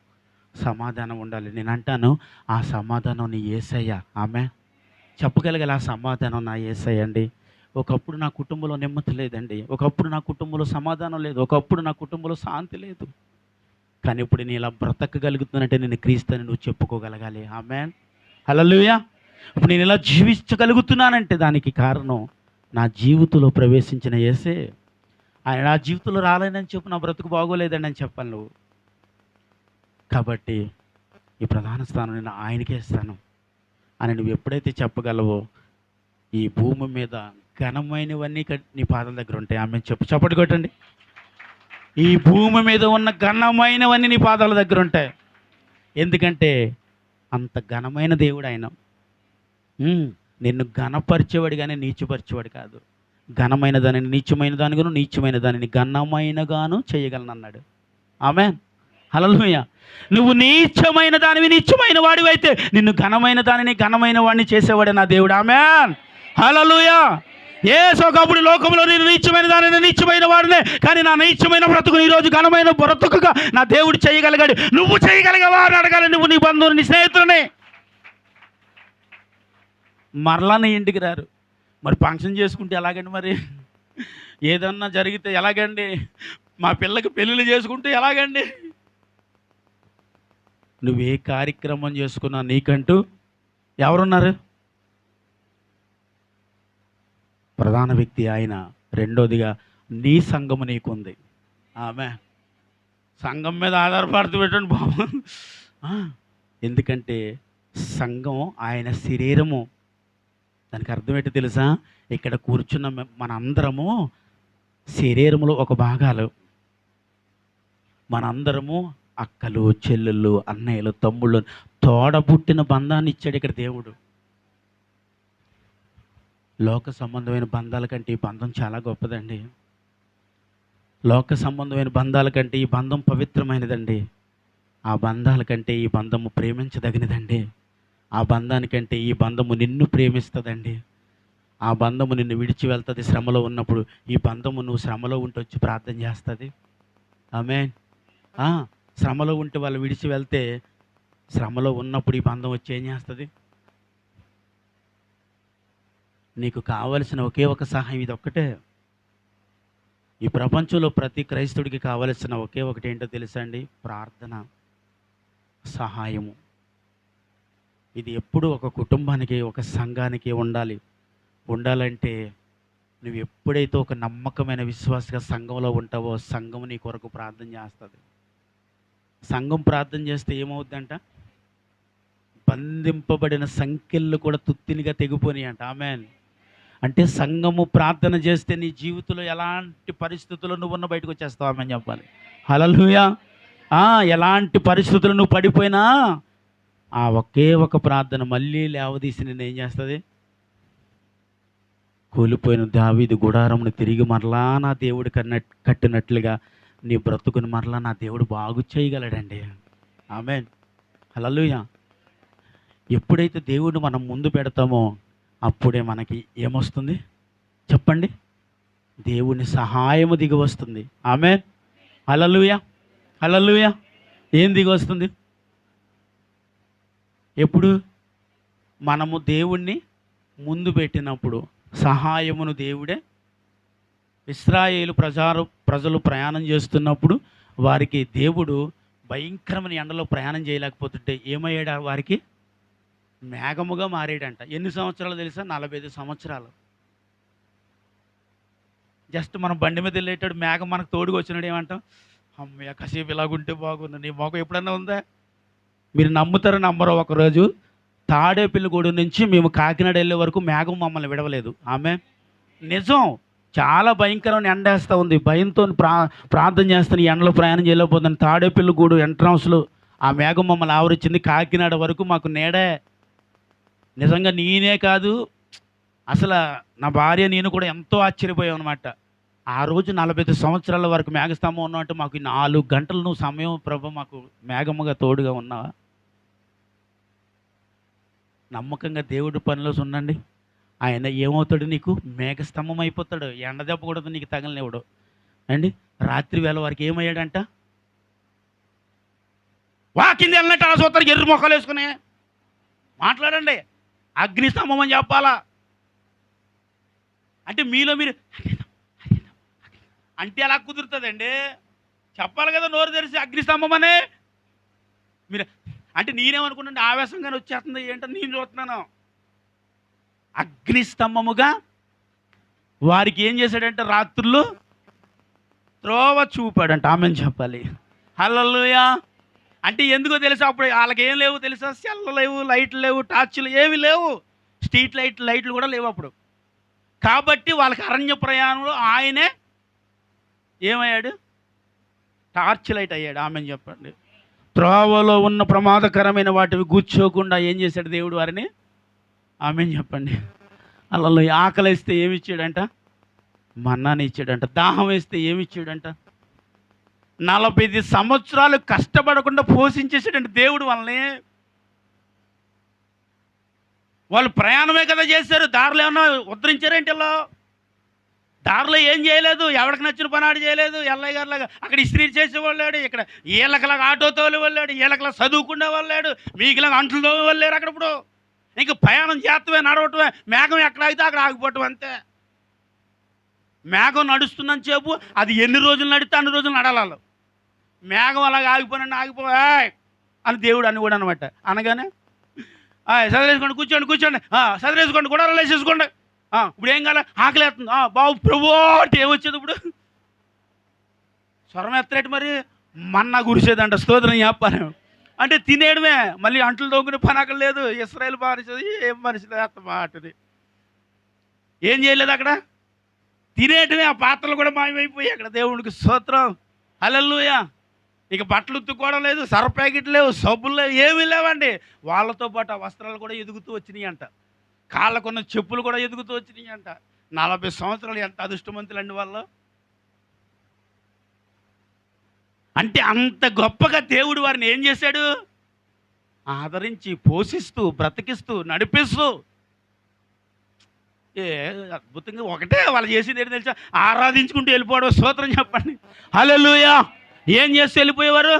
సమాధానం ఉండాలి. నేను అంటాను, ఆ సమాధానం నీ యేసయ్య. ఆమె చెప్పగలగాలి, ఆ సమాధానం నా యేసయ్య అండి. ఒకప్పుడు నా కుటుంబంలో నెమ్మది లేదండి, ఒకప్పుడు నా కుటుంబంలో సమాధానం లేదు, ఒకప్పుడు నా కుటుంబంలో శాంతి లేదు. కానీ ఇప్పుడు నేను ఇలా బ్రతకగలుగుతున్నానంటే నేను క్రీస్తుని నువ్వు చెప్పుకోగలగాలి. ఆమేన్, హల్లెలూయా. ఇప్పుడు నేను ఇలా జీవించగలుగుతున్నానంటే దానికి కారణం నా జీవితంలో ప్రవేశించిన యేసే. ఆయన నా జీవితంలో రాలేనని చెప్పు నా బ్రతుకు బాగోలేదండి అని చెప్పాలి నువ్వు. కాబట్టి ఈ ప్రధాన స్థానం నేను ఆయనకే ఇస్తాను అని నువ్వు ఎప్పుడైతే చెప్పగలవో, ఈ భూమి మీద ఘనమైనవన్నీ నీ పాదాల దగ్గర ఉంటాయి. ఆమె చెప్పు, చప్పటి కొట్టండి. ఈ భూమి మీద ఉన్న ఘనమైనవన్నీ నీ పాదాల దగ్గర ఉంటాయి. ఎందుకంటే అంత ఘనమైన దేవుడు ఆయన. నిన్ను ఘనపరిచేవాడు కానీ నీచుపరిచేవాడు కాదు. ఘనమైన దానిని నీచమైన దానిగాను, నీచమైన దానిని ఘనమైనగాను చేయగలను అన్నాడు. ఆమేన్, హల్లెలూయా. నువ్వు నీచమైన దానివి నీచమైన వాడివైతే నిన్ను ఘనమైన దానిని ఘనమైన వాడిని చేసేవాడే నా దేవుడు. ఆమేన్, హల్లెలూయా. ఒకప్పుడు లోకంలో నేను నీచమైన దానిని నీచమైన వాడినే, కానీ నా నీచమైన బ్రతుకుని ఈరోజు ఘనమైన బ్రతుకుగా నా దేవుడు చేయగలిగాడు. నువ్వు చేయగలిగవా అని అడగాలి. నువ్వు నీ బంధువుని, నీ స్నేహితులని. మరలా నీ ఇంటికి రారు. మరి ఫంక్షన్ చేసుకుంటే ఎలాగండి? మరి ఏదన్నా జరిగితే ఎలాగండి? మా పిల్లకి పెళ్ళిళ్ళు చేసుకుంటే ఎలాగండి? నువ్వే కార్యక్రమం చేసుకున్నా నీకంటూ ఎవరున్నారు? ప్రధాన వ్యక్తి ఆయన. రెండోదిగా నీ సంఘము నీకుంది. ఆమె సంఘం మీద ఆధారపడుతూ పెట్టండి బాబు. ఎందుకంటే సంఘం ఆయన శరీరము. దానికి అర్థం ఏంటో తెలుసా? ఇక్కడ కూర్చున్న మనందరము శరీరములో ఒక భాగాలు. మనందరము అక్కలు, చెల్లెళ్ళు, అన్నయ్యలు, తమ్ముళ్ళు, తోడబుట్టిన బంధాన్ని ఇచ్చాడు ఇక్కడ దేవుడు. లోక సంబంధమైన బంధాల కంటే ఈ బంధం చాలా గొప్పదండి. లోక సంబంధమైన బంధాల కంటే ఈ బంధం పవిత్రమైనదండి. ఆ బంధాల కంటే ఈ బంధము ప్రేమించదగినదండి. ఆ బంధానికంటే ఈ బంధము నిన్ను ప్రేమిస్తుందండి. ఆ బంధము నిన్ను విడిచి వెళ్తుంది శ్రమలో ఉన్నప్పుడు. ఈ బంధము నువ్వు శ్రమలో ఉంటే వచ్చి ప్రార్థన చేస్తుంది. ఆమేన్. శ్రమలో ఉంటే వాళ్ళు విడిచి వెళ్తే, శ్రమలో ఉన్నప్పుడు ఈ బంధం వచ్చి ఏం చేస్తుంది? నీకు కావలసిన ఒకే ఒక సహాయం ఇది ఒక్కటే. ఈ ప్రపంచంలో ప్రతి క్రైస్తవుడికి కావలసిన ఒకే ఒకటి ఏంటో తెలుసా అండి? ప్రార్థన, సహాయము. ఇది ఎప్పుడు ఒక కుటుంబానికి, ఒక సంఘానికి ఉండాలంటే నువ్వు ఎప్పుడైతే ఒక నమ్మకమైన విశ్వాసగా సంఘంలో ఉంటావో, సంఘం నీ కొరకు ప్రార్థన చేస్తుంది. సంఘం ప్రార్థన చేస్తే ఏమవుద్దంట? బంధింపబడిన సంఖ్యలు కూడా తుత్తినిగా తెగిపోయి అంట. ఆమేన్. అంటే సంఘము ప్రార్థన చేస్తే నీ జీవితంలో ఎలాంటి పరిస్థితుల్లో నువ్వు ఉన్న బయటకు వచ్చేస్తావు. ఆమేన్ చెప్పాలి. హల్లెలూయా. ఎలాంటి పరిస్థితులు నువ్వు పడిపోయినా ఆ ఒకే ఒక ప్రార్థన మళ్ళీ లేవదీసి నేను ఏం చేస్తుంది? కూలిపోయిన దావీదు గుడారంను తిరిగి మరలా నా దేవుడు కట్టినట్లుగా నీ బ్రతుకుని మరలా నా దేవుడు బాగు చేయగలడండి. ఆమేన్, హల్లెలూయా. ఎప్పుడైతే దేవుడు మనం ముందు పెడతామో అప్పుడే మనకి ఏమొస్తుంది చెప్పండి? దేవుని సహాయము దిగి వస్తుంది. ఆమేన్, హల్లెలూయా, హల్లెలూయా. ఏం దిగి వస్తుంది? ఎప్పుడు? మనము దేవుణ్ణి ముందు పెట్టినప్పుడు. సహాయమును దేవుడే. ఇశ్రాయేలు ప్రజలు ప్రయాణం చేస్తున్నప్పుడు వారికి దేవుడు భయంకరమైన ఎండలో ప్రయాణం చేయలేకపోతుంటే ఏమయ్యాడు? వారికి మేఘముగా మారాడంట. ఎన్ని సంవత్సరాలు తెలుసా? 45 సంవత్సరాలు. జస్ట్ మనం బండి మీద వెళ్ళేటాడు మేఘం మనకు తోడుగా వచ్చినాడు. ఏమంటాం? అమ్మయ్య, కాసేపు ఇలాగుంటే బాగుంది. నీ మొఖం ఎప్పుడన్నా ఉందా? మీరు నమ్ముతారో నమ్మరో, ఒకరోజు తాడేపల్లిగూడు నుంచి మేము కాకినాడ వెళ్ళే వరకు మేఘం మమ్మల్ని విడవలేదు. ఆమె నిజం. చాలా భయంకరమైన ఎండేస్తూ ఉంది. భయంతో ప్రార్థన చేస్తాను, ఈ ఎండలో ప్రయాణం చేయలేకపోతున్నాను. తాడేపల్లిగూడు ఎంట్రన్స్లో ఆ మేఘం మమ్మల్ని ఆవరించింది. కాకినాడ వరకు మాకు నీడే. నిజంగా నేనే కాదు, అసలు నా భార్య నేను కూడా ఎంతో ఆశ్చర్యపోయాం అనమాట. ఆ రోజు 45 సంవత్సరాల వరకు మేఘస్తంభం ఉన్నామంటే మాకు 4 గంటలు నువ్వు సమయం ప్రభు మాకు మేఘముగా తోడుగా ఉన్నావా? నమ్మకంగా దేవుడి పనిలో ఉండండి. ఆయన ఏమవుతాడు? నీకు మేఘస్తంభం అయిపోతాడు. ఎండ దెబ్బ కూడా నీకు తగలనివ్వడు అండి. రాత్రి వేళ వారికి ఏమయ్యాడంట? వాకింది వెళ్ళినట్టు అలా చూస్తారు, ఎర్రి మొక్కలు వేసుకుని. మాట్లాడండి, అగ్నిస్తంభం అని చెప్పాలా? అంటే మీలో మీరు అంటే ఎలా కుదురుతుందండి? చెప్పాలి కదా నోరు తెరిచి అగ్నిస్తంభం అనే. మీరు అంటే నేనేమనుకున్నాండి, ఆవేశంగానే వచ్చేస్తుంది ఏంటని నేను చూస్తున్నాను. అగ్నిస్తంభముగా వారికి ఏం చేశాడంటే రాత్రులు త్రోవ చూపాడంట. ఆమెను చెప్పాలి. హల్లెలూయా. అంటే ఎందుకో తెలుసా? అప్పుడు వాళ్ళకి ఏం లేవు తెలుసా? సెల్లు లేవు, లైట్లు లేవు, టార్చులు ఏవి లేవు, స్ట్రీట్ లైట్లు కూడా లేవు అప్పుడు. కాబట్టి వాళ్ళకి అరణ్య ప్రయాణంలో ఆయనే ఏమయ్యాడు? టార్చ్ లైట్ అయ్యాడు. ఆమెను చెప్పండి. త్రోవలో ఉన్న ప్రమాదకరమైన వాటివి కూర్చోకుండా ఏం చేశాడు దేవుడు వారిని? ఆమెను చెప్పండి. అలా ఆకలి వేస్తే ఏమి ఇచ్చాడంట? మన్నాని ఇచ్చాడంట. దాహం వేస్తే ఏమి ఇచ్చాడంట? 45 సంవత్సరాలు కష్టపడకుండా పోషించేసాడంట దేవుడు వాళ్ళని. వాళ్ళు ప్రయాణమే కదా చేశారు, దారిలో ఏమన్నా ఉద్ధరించారేంటి? ఇలా దారిలో ఏం చేయలేదు, ఎవరికి నచ్చిన పని ఆడు చేయలేదు. ఎల్లయ్య గారిలాగా అక్కడ ఇస్త్రీ చేసేవాళ్ళాడు, ఇక్కడ వీళ్ళకిలాగా ఆటో తోలి వాళ్ళాడు, వీళ్ళకిలా చదువుకునే వాళ్ళాడు, మీకులాగా అంట్లు తోమి వాళ్ళారు. అక్కడ ఇప్పుడు ఇంక ప్రయాణం చేస్తమే, నడవటమే. మేఘం ఎక్కడ ఆగితే అక్కడ ఆగిపోవటం అంతే. మేఘం నడుస్తుందని చెప్పు, అది ఎన్ని రోజులు నడితే అన్ని రోజులు నడాలి. మేఘం అలాగ ఆగిపోయా అని దేవుడు అని కూడా అనమాట. అనగానే చదివేసుకోండి, కూర్చోండి, చదివేసుకోండి, కూడా వేసేసుకోండి. ఇప్పుడు ఏం కాలే? ఆకలేస్తుంది. బాబు ప్రభు అంటే ఏమొచ్చేది ఇప్పుడు? స్వరం ఎత్తరేటి మరి? మన్నా కురిసేదంట. స్తోత్రం చెప్పాను. అంటే తినేయడమే, మళ్ళీ అంట్లు తోగునే పని అక్కడ లేదు. ఇశ్రాయేలు మనిషి ఏం మనిషి మాటది ఏం చేయలేదు అక్కడ, తినేయటమే. ఆ పాత్రలు కూడా మాయమైపోయాయి అక్కడ. దేవుడికి స్తోత్రం. హల్లెలూయా. ఇక బట్టలు ఉత్తుకోవడం లేదు, సర్ఫ ప్యాకెట్లు లేవు, సబ్బులు లేవు, ఏమీ లేవండి. వాళ్ళతో పాటు ఆ వస్త్రాలు కూడా ఎదుగుతూ వచ్చినాయి అంట. కాళ్ళకున్న చెప్పులు కూడా ఎదుగుతూ వచ్చినాయి అంట. 40 సంవత్సరాలు ఎంత అదృష్టవంతులండి వాళ్ళు. అంటే అంత గొప్పగా దేవుడు వారిని ఏం చేశాడు? ఆదరించి, పోషిస్తూ, బ్రతికిస్తూ, నడిపిస్తూ. అద్భుతంగా ఒకటే వాళ్ళు చేసేది ఏంటి తెలుసా? ఆరాధించుకుంటూ వెళ్ళిపోవడం. స్తోత్రం చెప్పండి. హల్లెలూయా. ఏం చేస్తూ వెళ్ళిపోయేవారు?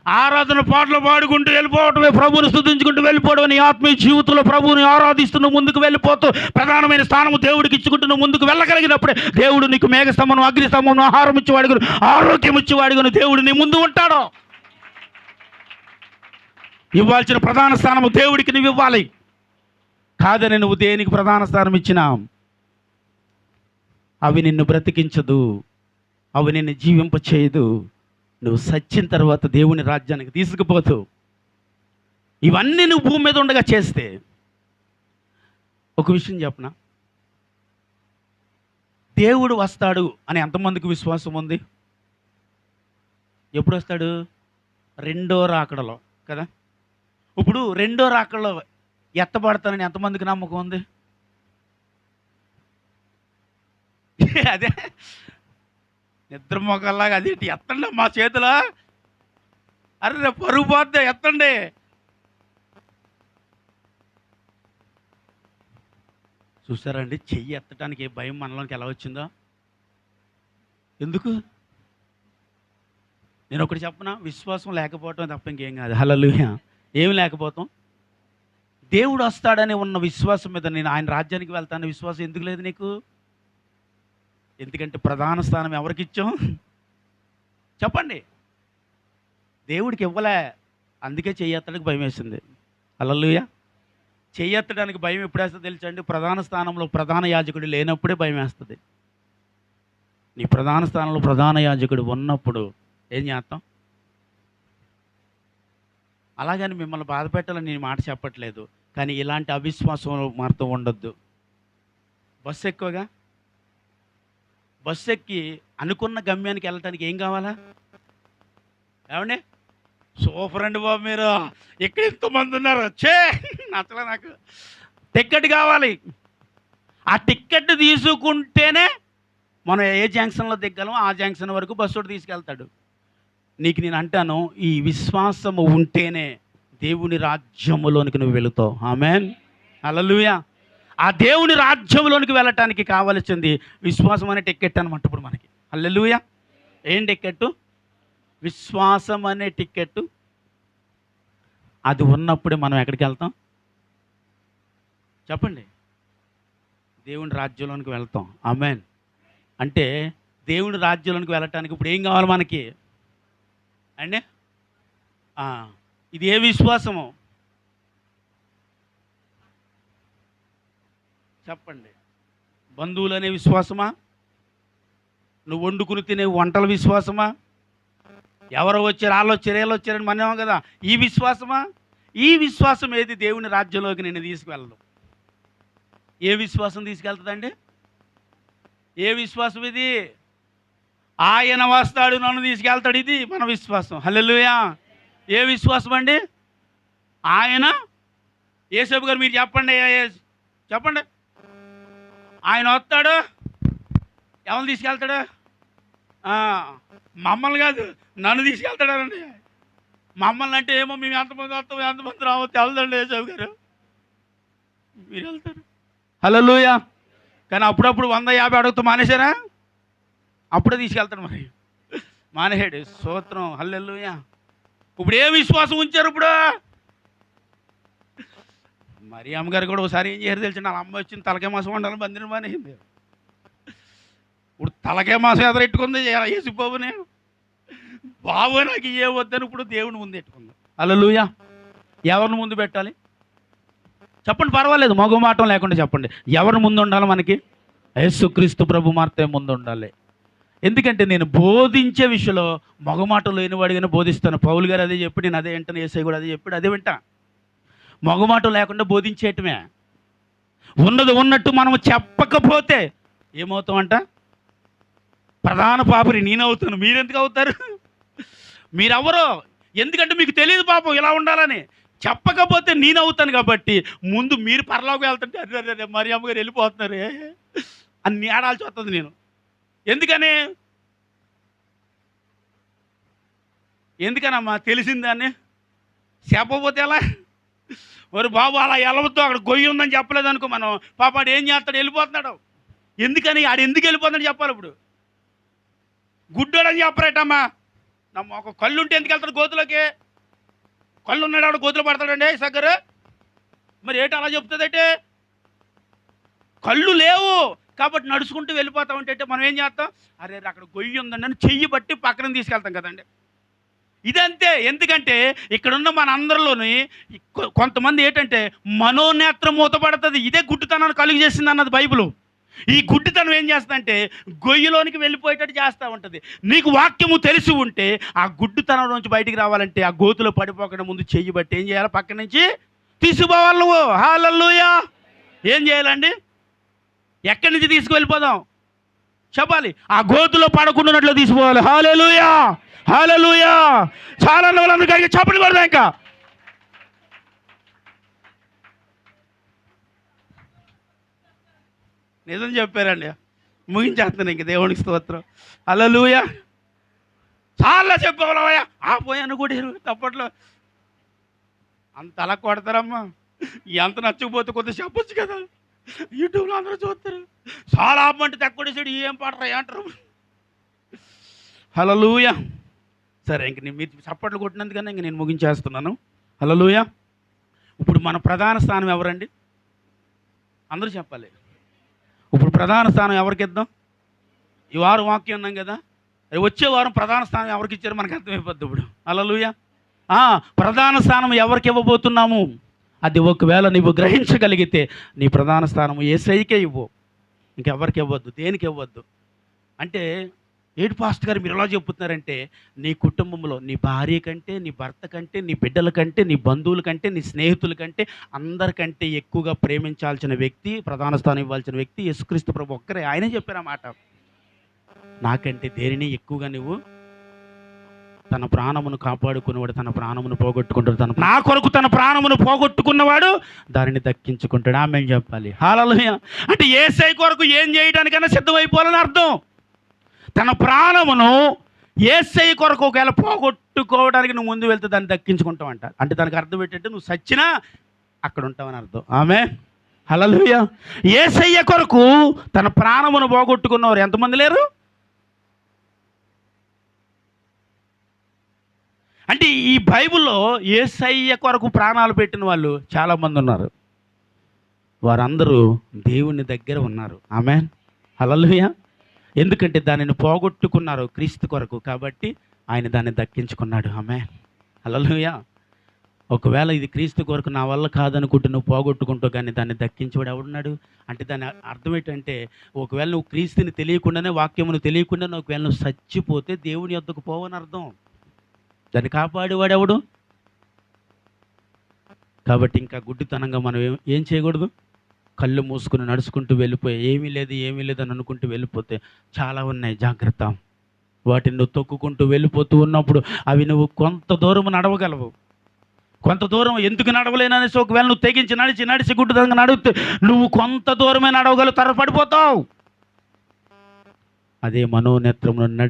ఆరాధన పాటలు పాడుకుంటూ వెళ్ళిపోవటమే, ప్రభువుని స్తుతించుకుంటూ వెళ్ళిపోవడం. నీ ఆత్మీయ జీవితంలో ప్రభువుని ఆరాధిస్తూ ముందుకు వెళ్ళిపోతూ ప్రధానమైన స్థానము దేవుడికి ఇచ్చుకుంటూ ముందుకు వెళ్ళగలిగినప్పుడే దేవుడు నీకు మేఘస్తంభం, అగ్నిస్తంభం, ఆహారం ఇచ్చేవాడుగును, ఆరోగ్యం ఇచ్చేవాడుగును దేవుడు నీ ముందు ఉంటాడు. ఇవ్వాల్సిన ప్రధాన స్థానము దేవుడికి నువ్వు ఇవ్వాలి. కాదని నువ్వు దేనికి ప్రధాన స్థానం ఇచ్చినా అవి నిన్ను బ్రతికించదు, అవి నిన్ను జీవింపచేయదు. నువ్వు సచ్చిన తర్వాత దేవుని రాజ్యానికి తీసుకుపోతూ ఇవన్నీ నువ్వు భూమి మీద ఉండగా చేస్తే. ఒక విషయం చెప్పనా? దేవుడు వస్తాడు అని ఎంతమందికి విశ్వాసం ఉంది? ఎప్పుడు వస్తాడు? రెండో రాకడలో కదా. ఇప్పుడు రెండో రాకడలో ఎత్తబడతానని ఎంతమందికి నమ్మకం ఉంది? అదే నిద్ర మొక్కల్లాగా అదేంటి ఎత్తండి మా చేతిలో, అరే పరుగు పోద్దే ఎత్తండి. చూసారండి, చెయ్యి ఎత్తడానికి ఏ భయం మనలోకి ఎలా వచ్చిందో? ఎందుకు? నేను ఒకటి చెప్పనా, విశ్వాసం లేకపోవటం తప్ప ఇంకేం కాదు. హల్లెలూయా. ఏమి లేకపోతాం? దేవుడు వస్తాడని ఉన్న విశ్వాసం మీద నేను ఆయన రాజ్యానికి వెళ్తాను విశ్వాసం ఎందుకు లేదు నీకు? ఎందుకంటే ప్రధాన స్థానం ఎవరికి ఇచ్చాం చెప్పండి? దేవుడికి ఇవ్వలే. అందుకే చెయ్యెత్తడానికి భయం వేసింది. హల్లెలూయా. చెయ్యెత్తడానికి భయం ఎప్పుడు వేస్తుందో తెలుసండి? ప్రధాన స్థానంలో ప్రధాన యాజకుడు లేనప్పుడే భయం వేస్తుంది. నీ ప్రధాన స్థానంలో ప్రధాన యాజకుడు ఉన్నప్పుడు ఏం చేస్తాం? అలాగని మిమ్మల్ని బాధ పెట్టాలని నేను మాట చెప్పట్లేదు, కానీ ఇలాంటి అవిశ్వాసం మారుతూ ఉండొద్దు. బస్సు ఎక్కి అనుకున్న గమ్యానికి వెళ్ళటానికి ఏం కావాలా? ఏమండి? సూపర్ అండి బాబు, మీరు ఇక్కడ ఎంతమంది ఉన్నారు, నచ్చలే నాకు. టికెట్ కావాలి. ఆ టికెట్ తీసుకుంటేనే మనం ఏ జంక్షన్లో దిగ్గలం ఆ జంక్షన్ వరకు బస్సు తీసుకెళ్తాడు. నీకు నేను అంటాను, ఈ విశ్వాసము ఉంటేనే దేవుని రాజ్యములోనికి నువ్వు వెళుతావు. ఆమేన్. హల్లెలూయా. ఆ దేవుని రాజ్యంలోనికి వెళ్ళటానికి కావలసింది విశ్వాసం అనే టికెట్ అనమాట. ఇప్పుడు మనకి హల్లెలూయా. ఏం టికెట్టు? విశ్వాసం అనే టికెట్టు. అది ఉన్నప్పుడే మనం ఎక్కడికి వెళ్తాం చెప్పండి? దేవుని రాజ్యంలోనికి వెళ్తాం. ఆమేన్. అంటే దేవుని రాజ్యంలోనికి వెళ్ళటానికి ఇప్పుడు ఏం కావాలి మనకి అండి? ఇది ఏ విశ్వాసము చెప్పండి? బంధువులనే విశ్వాసమా? నువ్వు వండుకుని తినే వంటల విశ్వాసమా? ఎవరో వచ్చారు, వాళ్ళు వచ్చారు, వీళ్ళు వచ్చారని మనేమో కదా, ఈ విశ్వాసమా? ఈ విశ్వాసం ఏది దేవుని రాజ్యంలోకి నేను తీసుకువెళ్ళను. ఏ విశ్వాసం తీసుకెళ్తుందండి? ఏ విశ్వాసం ఇది? ఆయన వస్తాడు, నన్ను తీసుకెళ్తాడు, ఇది మన విశ్వాసం. హల్లెలూయా. ఏ విశ్వాసం అండి? ఆయన యేసయ్య గారు మీరు చెప్పండి, చెప్పండి. ఆయన వస్తాడు, ఎవరిని తీసుకెళ్తాడు? మమ్మల్ని కాదు, నన్ను తీసుకెళ్తాడనండి. మమ్మల్ని అంటే ఏమో మేము ఎంతమంది వస్తాం, ఎంతమంది రావో తెలదండి యేసయ్య గారు, మీరు వెళ్తారు. హల్లెలూయా. కానీ అప్పుడప్పుడు 150 అడుగుతూ మానేశారా? అప్పుడే తీసుకెళ్తాడు. మరి మానేసాడు. స్తోత్రం. హల్లెలూయా. ఇప్పుడు ఏ విశ్వాసం ఉంచారు? ఇప్పుడు మరి అమ్మగారు కూడా ఒకసారి ఏం చేయరు తెలిసి, వాళ్ళ అమ్మ వచ్చింది తలకే మాసం వండాలని బందిని మానేసింది. ఇప్పుడు తలకే మాసం ఎదురెట్టుకుంది యేసుబాబుని. బాబు నాకు ఏ వద్దని ఇప్పుడు దేవుని ముందు పెట్టుకుంది. హల్లెలూయా. ఎవరిని ముందు పెట్టాలి చెప్పండి? పర్వాలేదు, మగమాటం లేకుండా చెప్పండి. ఎవరి ముందు ఉండాలి మనకి? యేసుక్రీస్తు ప్రభు మాత్రమే ముందు ఉండాలి. ఎందుకంటే నేను బోధించే విషయంలో మగమాటం లేనివాడిగానే బోధిస్తాను. పౌలు గారు అదే చెప్పి నేను అదే వింటాను, యేసయ్య కూడా అదే చెప్పాడు, అదే వింటా. మగమాటం లేకుండా బోధించేయటమే. ఉన్నది ఉన్నట్టు మనం చెప్పకపోతే ఏమవుతామంట? ప్రధాన పాపరి నేనవుతాను. మీరెందుకు అవుతారు? మీరెవరో? ఎందుకంటే మీకు తెలియదు పాపం ఇలా ఉండాలని. చెప్పకపోతే నేనవుతాను కాబట్టి ముందు మీరు పరలోకి వెళ్తుంటే అరే మరి అమ్మగారు వెళ్ళిపోతున్నారే అన్ని ఆడాల్సి వస్తుంది నేను. ఎందుకనమ్మా? తెలిసిందాన్ని చెప్పకపోతే ఎలా? మరి బాబు అలా వెళ్ళవద్దు, అక్కడ గొయ్యి ఉందని చెప్పలేదు అనుకో, మనం పాపాడు ఏం చేస్తాడు? వెళ్ళిపోతున్నాడు. ఎందుకని? ఆడు ఎందుకు వెళ్ళిపోతాడని చెప్పాలి. ఇప్పుడు గుడ్డోడని చెప్పరేటమ్మా. ఒక కళ్ళు ఉంటే ఎందుకు వెళ్తాడు గోతులోకి? కళ్ళు ఉన్నాడు, ఆవిడ గోతులు పడతాడండి సగ్గరు. మరి ఏంటి అలా చెప్తుందంటే? కళ్ళు లేవు కాబట్టి నడుచుకుంటూ వెళ్ళిపోతా ఉంటే మనం ఏం చేస్తాం? అరే అక్కడ గొయ్యి ఉందండి అని చెయ్యి బట్టి పక్కన తీసుకెళ్తాం కదండి. ఇదంతే. ఎందుకంటే ఇక్కడున్న మన అందరిలోని కొంతమంది ఏంటంటే మనోనేత్రం మూతపడుతుంది. ఇదే గుడ్డితనాన్ని కలుగు చేసింది అన్నది బైబిల్. ఈ గుడ్డితనం ఏం చేస్తుందంటే గొయ్యిలోనికి వెళ్ళిపోయేటట్టు చేస్తూ ఉంటుంది. నీకు వాక్యము తెలిసి ఉంటే ఆ గుడ్డితనం నుంచి బయటికి రావాలంటే ఆ గోతులో పడిపోకుండా ముందు చెయ్యి బట్టి ఏం చేయాలి? పక్క నుంచి తీసుకుపోవాలి నువ్వు. హల్లెలూయా. ఏం చేయాలండి? ఎక్కడి నుంచి తీసుకువెళ్ళిపోదాం చెప్పాలి? ఆ గోతులో పడకుండాన్నట్లు తీసుకోవాలి. హల్లెలూయా. హల్లెలూయా. చాలా వాళ్ళందరికీ చప్పట్లు కొడదాం. ఇంకా నిజం చెప్పారండి. ముగించేస్తాను ఇంక. దేవునికి స్తోత్రం. హల్లెలూయా. చాలా చెప్పేవాళ్ళయ్యా. పోయాను కూడా తప్పట్లో అంత అలా కొడతారమ్మా. ఎంత నచ్చకపోతే కొంత చెప్పొచ్చు కదా, యూట్యూబ్లో అందరూ చూస్తారు. చాలా ఆపమంటే తెక్కొడేసాడు, ఏం పాడరా అంటారు. హల్లెలూయా. సరే ఇంక మీరు చప్పట్లు కొట్టినందుకన్నా ఇంక నేను ముగించేస్తున్నాను. హల్లెలూయా. ఇప్పుడు మన ప్రధాన స్థానం ఎవరండి? అందరూ చెప్పాలి. ఇప్పుడు ప్రధాన స్థానం ఎవరికి ఇద్దాం? ఈ వారం వాక్యం ఉన్నాం కదా, వచ్చే వారం ప్రధాన స్థానం ఎవరికి ఇచ్చారో మనకు అర్థమైపోద్ది. ఇప్పుడు హల్లెలూయా. ప్రధాన స్థానం ఎవరికి ఇవ్వబోతున్నాము? అది ఒకవేళ నువ్వు గ్రహించగలిగితే నీ ప్రధాన స్థానం యేసయ్యకే ఇవ్వు, ఇంకెవరికి ఇవ్వద్దు, దేనికి ఇవ్వద్దు. అంటే ఏడు పాస్టర్ గారు మీరు ఎలా చెప్తున్నారంటే, నీ కుటుంబంలో నీ భార్య కంటే, నీ భర్త కంటే, నీ బిడ్డల కంటే, నీ బంధువుల కంటే, నీ స్నేహితుల కంటే అందరికంటే ఎక్కువగా ప్రేమించాల్సిన వ్యక్తి, ప్రధాన స్థానం ఇవ్వాల్సిన వ్యక్తి యేసుక్రీస్తు ప్రభు ఒక్కరే. ఆయనే చెప్పారు ఆ మాట. నాకంటే దేనిని ఎక్కువగా నువ్వు తన ప్రాణమును కాపాడుకున్నవాడు తన ప్రాణమును పోగొట్టుకుంటాడు. నా కొరకు తన ప్రాణమును పోగొట్టుకున్నవాడు దానిని దక్కించుకుంటాడు. ఆమేన్ చెప్పాలి. హల్లెలూయా. అంటే యేసయ్య కొరకు ఏం చేయడానికైనా సిద్ధమైపోవాలని అర్థం. తన ప్రాణమును యేసయ్య కొరకు ఒకవేళ పోగొట్టుకోవడానికి నువ్వు ముందు వెళ్తే దాన్ని దక్కించుకుంటావు అంట. అంటే దానికి అర్థం ఏంటంటే నువ్వు సచ్చినా అక్కడ ఉంటావని అర్థం. ఆమేన్. హల్లెలూయా. యేసయ్య కొరకు తన ప్రాణమును పోగొట్టుకున్నవారు ఎంతమంది లేరు? అంటే ఈ బైబిల్లో యేసయ్య కొరకు ప్రాణాలు పెట్టిన వాళ్ళు చాలామంది ఉన్నారు. వారందరూ దేవుని దగ్గర ఉన్నారు. ఆమేన్, హల్లెలూయా. ఎందుకంటే దానిని పోగొట్టుకున్నారు క్రీస్తు కొరకు, కాబట్టి ఆయన దాన్ని దక్కించుకున్నాడు. ఆమేన్, హల్లెలూయా. ఒకవేళ ఇది క్రీస్తు కొరకు నా వల్ల కాదనుకుంటే నువ్వు పోగొట్టుకుంటావు, కానీ దాన్ని దక్కించేవాడు ఎవడున్నాడు? అంటే దాని అర్థం ఏంటంటే, ఒకవేళ నువ్వు క్రీస్తుని తెలియకుండానే, వాక్యమును తెలియకుండానే ఒకవేళ నువ్వు చచ్చిపోతే దేవుని యొద్దకు పోవని అర్థం. దాన్ని కాపాడేవాడు ఎవడు? కాబట్టి ఇంకా గుడ్డితనంగా మనం ఏం చేయకూడదు? కళ్ళు మూసుకుని నడుచుకుంటూ వెళ్ళిపోయి ఏమీ లేదు అని అనుకుంటూ వెళ్ళిపోతే చాలా ఉన్నాయి, జాగ్రత్త. వాటిని నువ్వు తొక్కుకుంటూ వెళ్ళిపోతూ ఉన్నప్పుడు అవి నువ్వు కొంత దూరం నడవగలవు. కొంత దూరం ఎందుకు నడవలేననేసి ఒకవేళ నువ్వు తెగించి నడిచి గుడ్డితనంగా నడిస్తే నువ్వు కొంత దూరమే నడవగలవు, తరపడిపోతావు. అదే మనోనేత్రమును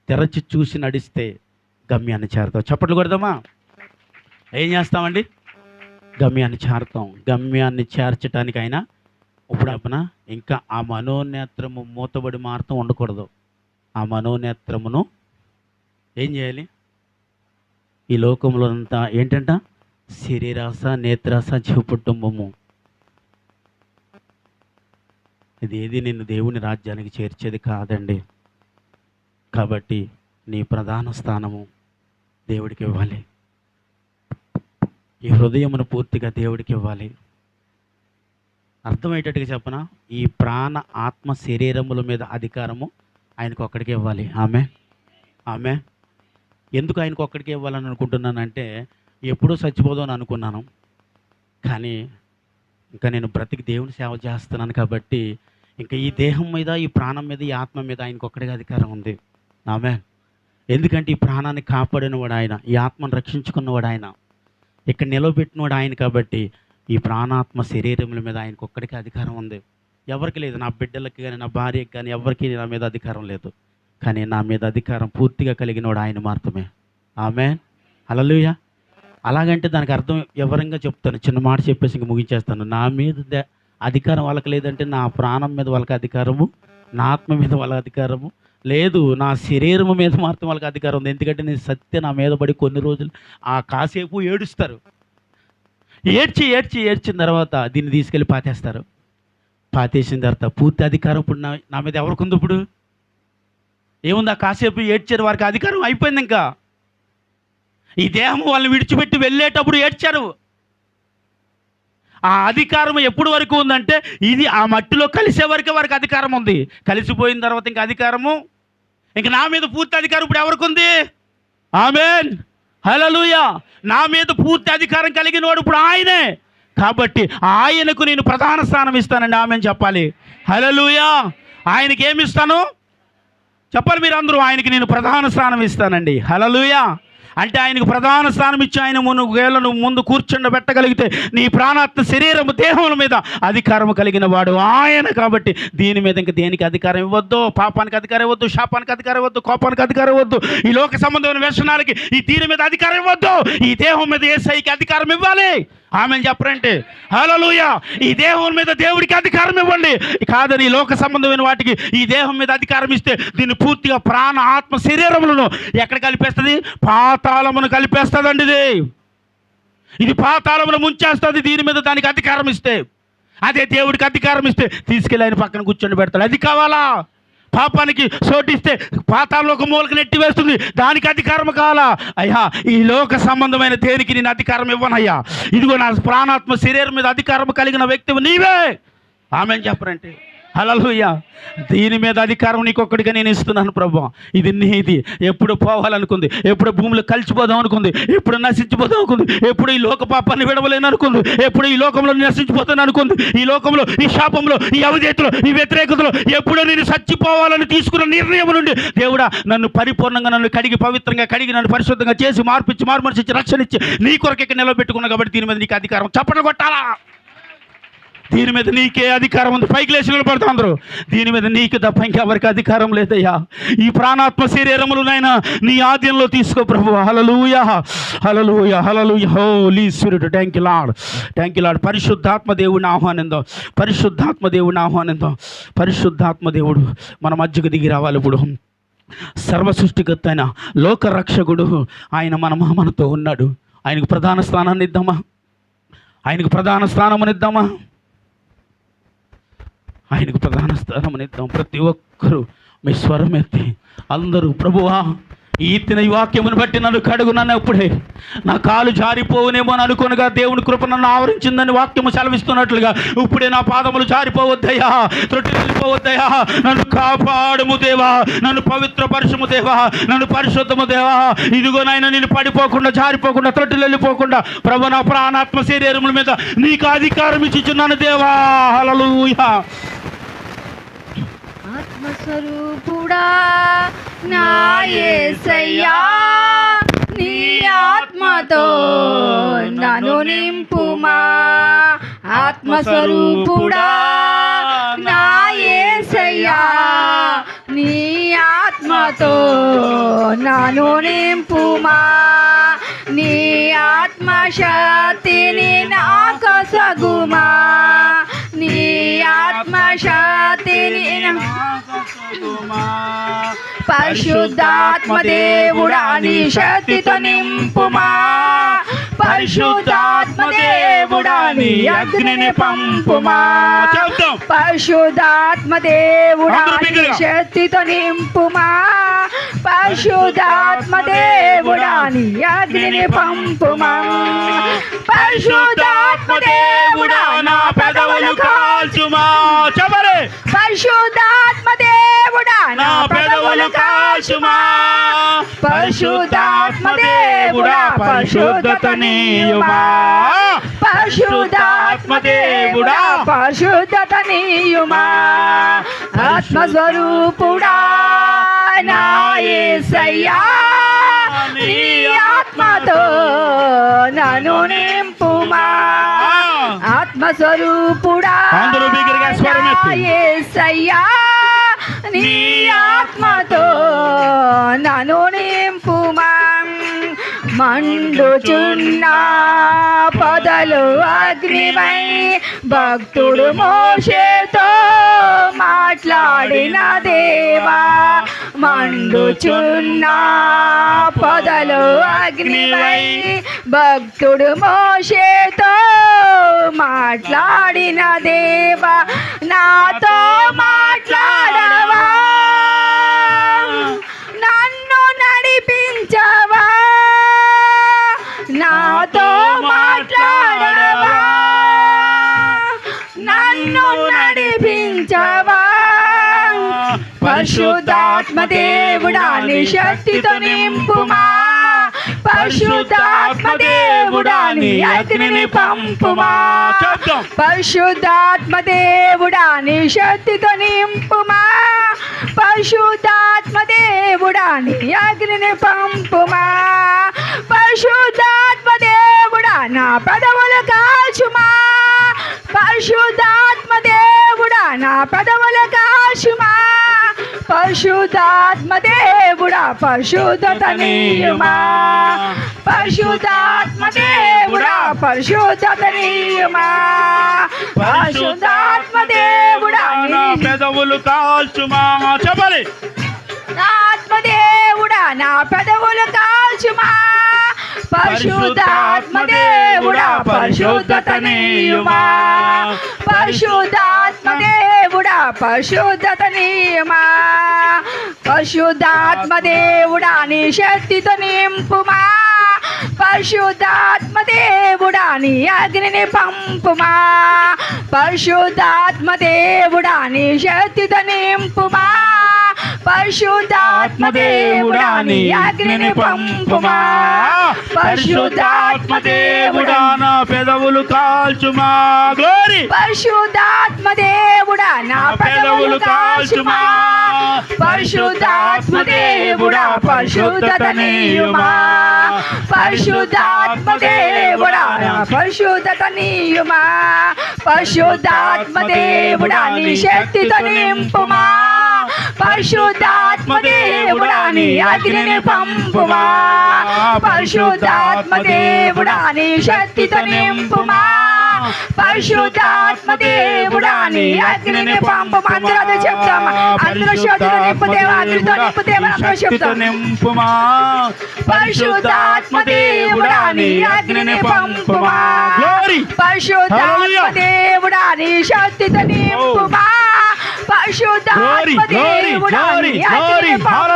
తెరచి చూసి నడిస్తే గమ్యాన్ని చేరుతాం. చప్పట్లు కొడదామా? ఏం చేస్తామండి? గమ్యాన్ని చేరుతాం. గమ్యాన్ని చేర్చడానికి అయినా ఇప్పుడు ఇంకా ఆ మనోనేత్రము మూతబడి మారుతూ ఉండకూడదు. ఆ మనోనేత్రమును ఏం చేయాలి? ఈ లోకంలో అంతా ఏంటంట? శరీరాశ, నేత్రాశ, జీవకుటుంబము. ఇది ఏది నిన్ను దేవుని రాజ్యానికి చేర్చేది కాదండి. కాబట్టి నీ ప్రధాన స్థానము దేవుడికి ఇవ్వాలి. ఈ హృదయమును పూర్తిగా దేవుడికి ఇవ్వాలి. అర్థమయ్యేటట్టుగా చెప్పనా? ఈ ప్రాణ, ఆత్మ, శరీరముల మీద అధికారము ఆయనకు ఒక్కడికే ఇవ్వాలి. ఆమె ఎందుకు ఆయనకు ఒక్కడికే ఇవ్వాలని అనుకుంటున్నానంటే, ఎప్పుడూ చచ్చిపోదామని అనుకున్నాను, కానీ ఇంకా నేను బ్రతికి దేవుని సేవ చేస్తున్నాను కాబట్టి ఇంకా ఈ దేహం మీద, ఈ ప్రాణం మీద, ఈ ఆత్మ మీద ఆయనకు ఒక్కడికే అధికారం ఉంది. ఎందుకంటే ఈ ప్రాణాన్ని కాపాడినవాడు ఆయన, ఈ ఆత్మను రక్షించుకున్నవాడు ఆయన, ఇక్కడ నిలబెట్టినవాడు ఆయన. కాబట్టి ఈ ప్రాణాత్మ శరీరముల మీద ఆయనకు ఒక్కడికే అధికారం ఉంది. ఎవరికి లేదు. నా బిడ్డలకి కానీ, నా భార్యకి కానీ ఎవరికి నా మీద అధికారం లేదు. కానీ నా మీద అధికారం పూర్తిగా కలిగినవాడు ఆయన మాత్రమే. ఆమేన్, హల్లెలూయా. అలాగంటే దానికి అర్థం వివరంగా చెప్తాను, చిన్న మాట చెప్పేసి ఇంక ముగించేస్తాను. నా మీద అధికారం వాళ్ళకి లేదంటే నా ప్రాణం మీద వాళ్ళకి అధికారము, నా ఆత్మ మీద వాళ్ళ అధికారము లేదు, నా శరీరం మీద మాత్రం వాళ్ళకి అధికారం ఉంది. ఎందుకంటే నేను సత్య నా మీద పడి కొన్ని రోజులు ఆ కాసేపు ఏడుస్తారు. ఏడ్చిన తర్వాత దీన్ని తీసుకెళ్ళి పాతేస్తారు. పాతేసిన తర్వాత పూర్తి అధికారం ఇప్పుడు నా మీద ఎవరికి ఉంది? ఇప్పుడు ఏముంది? ఆ కాసేపు ఏడ్చారు, వారికి అధికారం అయిపోయింది. ఇంకా ఈ దేహం వాళ్ళని విడిచిపెట్టి వెళ్ళేటప్పుడు ఏడ్చారు. ఆ అధికారం ఎప్పుడు వరకు ఉందంటే, ఇది ఆ మట్టిలో కలిసే వరకే వారికి అధికారం ఉంది. కలిసిపోయిన తర్వాత ఇంకా అధికారము, ఇంక నా మీద పూర్తి అధికారం ఇప్పుడు ఎవరికి ఉంది? ఆమేన్, హల్లెలూయా. నా మీద పూర్తి అధికారం కలిగిన వాడు ఇప్పుడు ఆయనే. కాబట్టి ఆయనకు నేను ప్రధాన స్థానం ఇస్తానండి. ఆమేన్ చెప్పాలి. హల్లెలూయా. ఆయనకి ఏమి ఇస్తాను చెప్పాలి మీరు అందరూ? ఆయనకి నేను ప్రధాన స్థానం ఇస్తానండి. హల్లెలూయా. అంటే ఆయనకు ప్రధాన స్థానం ఇచ్చి ఆయన నువ్వు ముందు కూర్చుండబెట్టగలిగితే నీ ప్రాణాత్మ శరీరము దేహముల మీద అధికారం కలిగిన వాడు ఆయన. కాబట్టి దీని మీద ఇంక దేనికి అధికారం ఇవ్వద్దు. పాపానికి అధికారం ఇవ్వద్దు, శాపానికి అధికారం ఇవ్వద్దు, కోపానికి అధికారం ఇవ్వద్దు, ఈ లోక సంబంధమైన వ్యసనాలకి ఈ దీని మీద అధికారం ఇవ్వద్దు. ఈ దేహం మీద యేసయ్యకి అధికారం ఇవ్వాలి. ఆమేన్ చెప్పరంటే హల్లెలూయా. ఈ దేహం మీద దేవుడికి అధికారం ఇవ్వండి. కాదని ఈ లోక సంబంధమైన వాటికి ఈ దేహం మీద అధికారం ఇస్తే దీన్ని పూర్తిగా ప్రాణ, ఆత్మ, శరీరములను ఎక్కడ కలిపేస్తుంది? పాతాళమును కలిపేస్తుందండి. ఇది పాతాళమును ముంచేస్తుంది దీని మీద దానికి అధికారం ఇస్తే. అదే దేవుడికి అధికారం ఇస్తే తీసుకెళ్ళి ఆయన పక్కన కూర్చొని పెడతాడు. అది కావాలా? పాపానికి చోటిస్తే పాతాళంలో ఒక మూలకి నెట్టి వేస్తుంది, దానికి అధికారం కావాలా? అయ్యా, ఈ లోక సంబంధమైన దేనికి నేను అధికారం ఇవ్వనయ్యా. ఇదిగో నా ప్రాణాత్మ శరీరం మీద అధికారం కలిగిన వ్యక్తివి నీవే. ఆమేన్ చెప్పరంటే హల్లెలూయా. దీని మీద అధికారం నీకొక్కడిగా నేను ఇస్తున్నాను ప్రభువా. ఇది నీది. ఎప్పుడు పోవాలనుకుంది, ఎప్పుడు భూమిలో కలిసిపోదాం అనుకుంది, ఎప్పుడు నశించిపోదాం అనుకుంది, ఎప్పుడు ఈ లోక పాపాన్ని విడవలేను అనుకుంది, ఎప్పుడు ఈ లోకంలో నశించిపోతాను అనుకుంది, ఈ లోకంలో, ఈ శాపంలో, ఈ అవిధేయతలో, ఈ వ్యతిరేకతలో ఎప్పుడో నేను చచ్చిపోవాలని తీసుకున్న నిర్ణయం నుండి దేవుడా నన్ను పరిపూర్ణంగా, నన్ను కడిగి పవిత్రంగా కడిగి, నన్ను పరిశుద్ధంగా చేసి మార్మర్చి రక్షణ ఇచ్చి నీ కొరకు ఇక్కడ నిలబెట్టుకున్నా. కాబట్టి దీని మీద నీకు అధికారం. చప్పట్లు కొట్టాలా? దీని మీద నీకే అధికారం ఉంది. పైకి లేచి నిలబడతా అందరూ. దీని మీద నీకు తప్ప ఇంకెవరికి అధికారం లేదయ్యా. ఈ ప్రాణాత్మ శరీరములనైనా నీ ఆధీనంలో తీసుకో ప్రభు. హల్లెలూయా, హల్లెలూయా, హల్లెలూయా. Holy spirit, thank you lord, thank you lord. పరిశుద్ధాత్మ దేవుడిని ఆహ్వానిద్దాం, పరిశుద్ధాత్మ దేవుడిని ఆహ్వానిద్దాం. పరిశుద్ధాత్మ దేవుడు మన మధ్యకు దిగి రావాలి. ఇప్పుడు సర్వ సృష్టికర్త అయిన లోక రక్షకుడు ఆయన మనతో ఉన్నాడు. ఆయనకు ప్రధాన స్థానాన్ని ఇద్దామా? ఆయనకు ప్రధాన స్థానమునిద్దామా? ఆయనకు ప్రధాన స్థానమునిద్దాం. ప్రతి ఒక్కరూ మీ స్వరం ఎత్తి అందరూ, ప్రభువా ఈ వాక్యమును బట్టి నన్ను కడుగు, నన్ను ఎప్పుడే నా కాలు జారిపోవునేమో అని అనుకోనగా దేవుని కృప నన్ను ఆవరించిందని వాక్యము సెలవిస్తున్నట్లుగా ఇప్పుడే నా పాదములు జారిపోవద్దయ్యా, త్రొట్టి వెళ్ళిపోవద్దయ్యా. నన్ను కాపాడుము దేవా, నన్ను పవిత్రపరచుము దేవా, నన్ను పరిశుద్ధము దేవా. ఇదిగో నాయన, నేను పడిపోకుండా, జారిపోకుండా, త్రొట్టి వెళ్ళిపోకుండా ప్రభు నా ప్రాణాత్మ శరీరముల మీద నీకు అధికారం ఇచ్చిచున్నాను దేవా. హల్లెలూయా. ఆత్మస్వరూపుడా నా యేసయ్యా, నీ ఆత్మతో నన్ను నింపుమా. ఆత్మస్వరూపుడా నా యేసయ్యా, నీ ఆత్మతో నన్ను నింపుమా. నీ ఆత్మశక్తిని నాకు సగుమా, నీ ఆత్మశక్తిని పరిశుద్ధాత్మ దేవుడా నీ శక్తితో నింపుమా. పరిశుద్ధాత్మ దేవుడా నీ అగ్నిని పంపుమా. పరిశుద్ధాత్మ దేవుడా నీ శక్తితో నింపుమా. పరిశుద్ధాత్మ దేవుడా నీ అగ్నిని పంపుమా. పరిశుద్ధాత్మ దేవుడా నా పెదవులు కాల్చుమా. చెప్పరే. పరిశుద్ధాత్మ దేవుడా నా పెదవులు కాల్చుమా. పరిశుద్ధాత్మ దేవుడా పరిశుద్ధతనీయుమా. పరిశుద్ధాత్మ దేవుడా పరిశుద్ధతనీయుమా. ఆత్మస్వరూపుడా నా యేసయ్యా, నీ ఆత్మతో నన్ను నింపుమా. ఆత్మస్వరూపుడా నా యేసయ్యా, నీ ఆత్మతో నన్ను నింపుమా. మండుచున్న పొదలు అగ్నిమై భక్తుడు మోషేతో మాట్లాడిన దేవా. మండుచున్న పొదలు అగ్నిమై భక్తుడు మోషేతో మాట్లాడిన దేవా. నాతో మాట్లాడవా, నన్ను నడిపించవా. నాతో మాట్లాడవా, నన్ను నడిపించవా. పరిశుద్ధాత్మ దేవుడా నీ శక్తితో నింపుమా. పరిశుద్ధాత్మ దేవుడా నీ అగ్నిని పంపుమా. పరిశుద్ధాత్మ దేవుడా నీ శక్తితో నింపుమా. పరిశుద్ధాత్మ దేవుడా నీ అగ్నిని పంపుమా. పరిశుద్ధాత్మ దేవుడా నా పెదవులు కాల్చుమా. పరిశుద్ధాత్మ దేవుడా నా పెదవులు కాల్చుమా. పరిశుద్ధాత్మ దేవుడా పరిశుద్ధతనీయుమా. పరిశుద్ధాత్మ దేవుడా పరిశుద్ధతనీయుమా. పరిశుద్ధాత్మ దేవుడా నా పెదవులు కాల్చుమా. చెప్పాలి. ఆత్మ దేవుడా నా పెదవులు కాల్చుమా. పరిశుద్ధాత్మ దేవుడా పరిశుద్ధతనీయుమా. పరిశుద్ధాత్మ దేవుడా పరిశుద్ధతనీయుమా. పరిశుద్ధాత్మ దేవుడా నీ శక్తితో నింపుమా. పరిశుద్ధాత్మ దేవుడా నీ అగ్నిని పంపుమా. పరిశుద్ధాత్మ దేవుడా నీ శక్తితో నింపుమా. పరిశుద్ధాత్మ దేవుడా నీ అగ్నిని పంపుమా. పరిశుద్ధాత్మ దేవుడా నా పెదవులు కాల్చుమా. గ్లోరీ. పరిశుద్ధాత్మ దేవుడా నా పెదవులు కాల్చుమా. పరిశుద్ధాత్మ దేవుడా పరిశుద్ధత నీయుమా పరిశుద్ధాత్మ దేవుడా పరిశుద్ధత నీయుమా పరిశుద్ధాత్మ దేవుడా నీ శక్తితో నింపుమా పరిశుద్ధాత్మ దేవుడా నీ అగ్నిని పంపుమా పరిశుద్ధాత్మ దేవుడా నీ శక్తితో నింపుమా పరిశుద్ధాత్మ దేవుడా నీ అగ్నిని పంపుమా అందరూ అదే చెప్తామా అందరూ శక్తితో నింపు దేవా అగ్నితో నింపు దేవా అందరూ చెప్తాం నింపుమా పరిశుద్ధాత్మ దేవుడా నీ అగ్నిని పంపుమా Glory. పరిశుద్ధాత్మ దేవుడా నీ శక్తితో నింపుమా పరిశుద్ధాత్మ Glory, glory, దేవుడా నీ glory, అగ్నిని glory. పంపుమా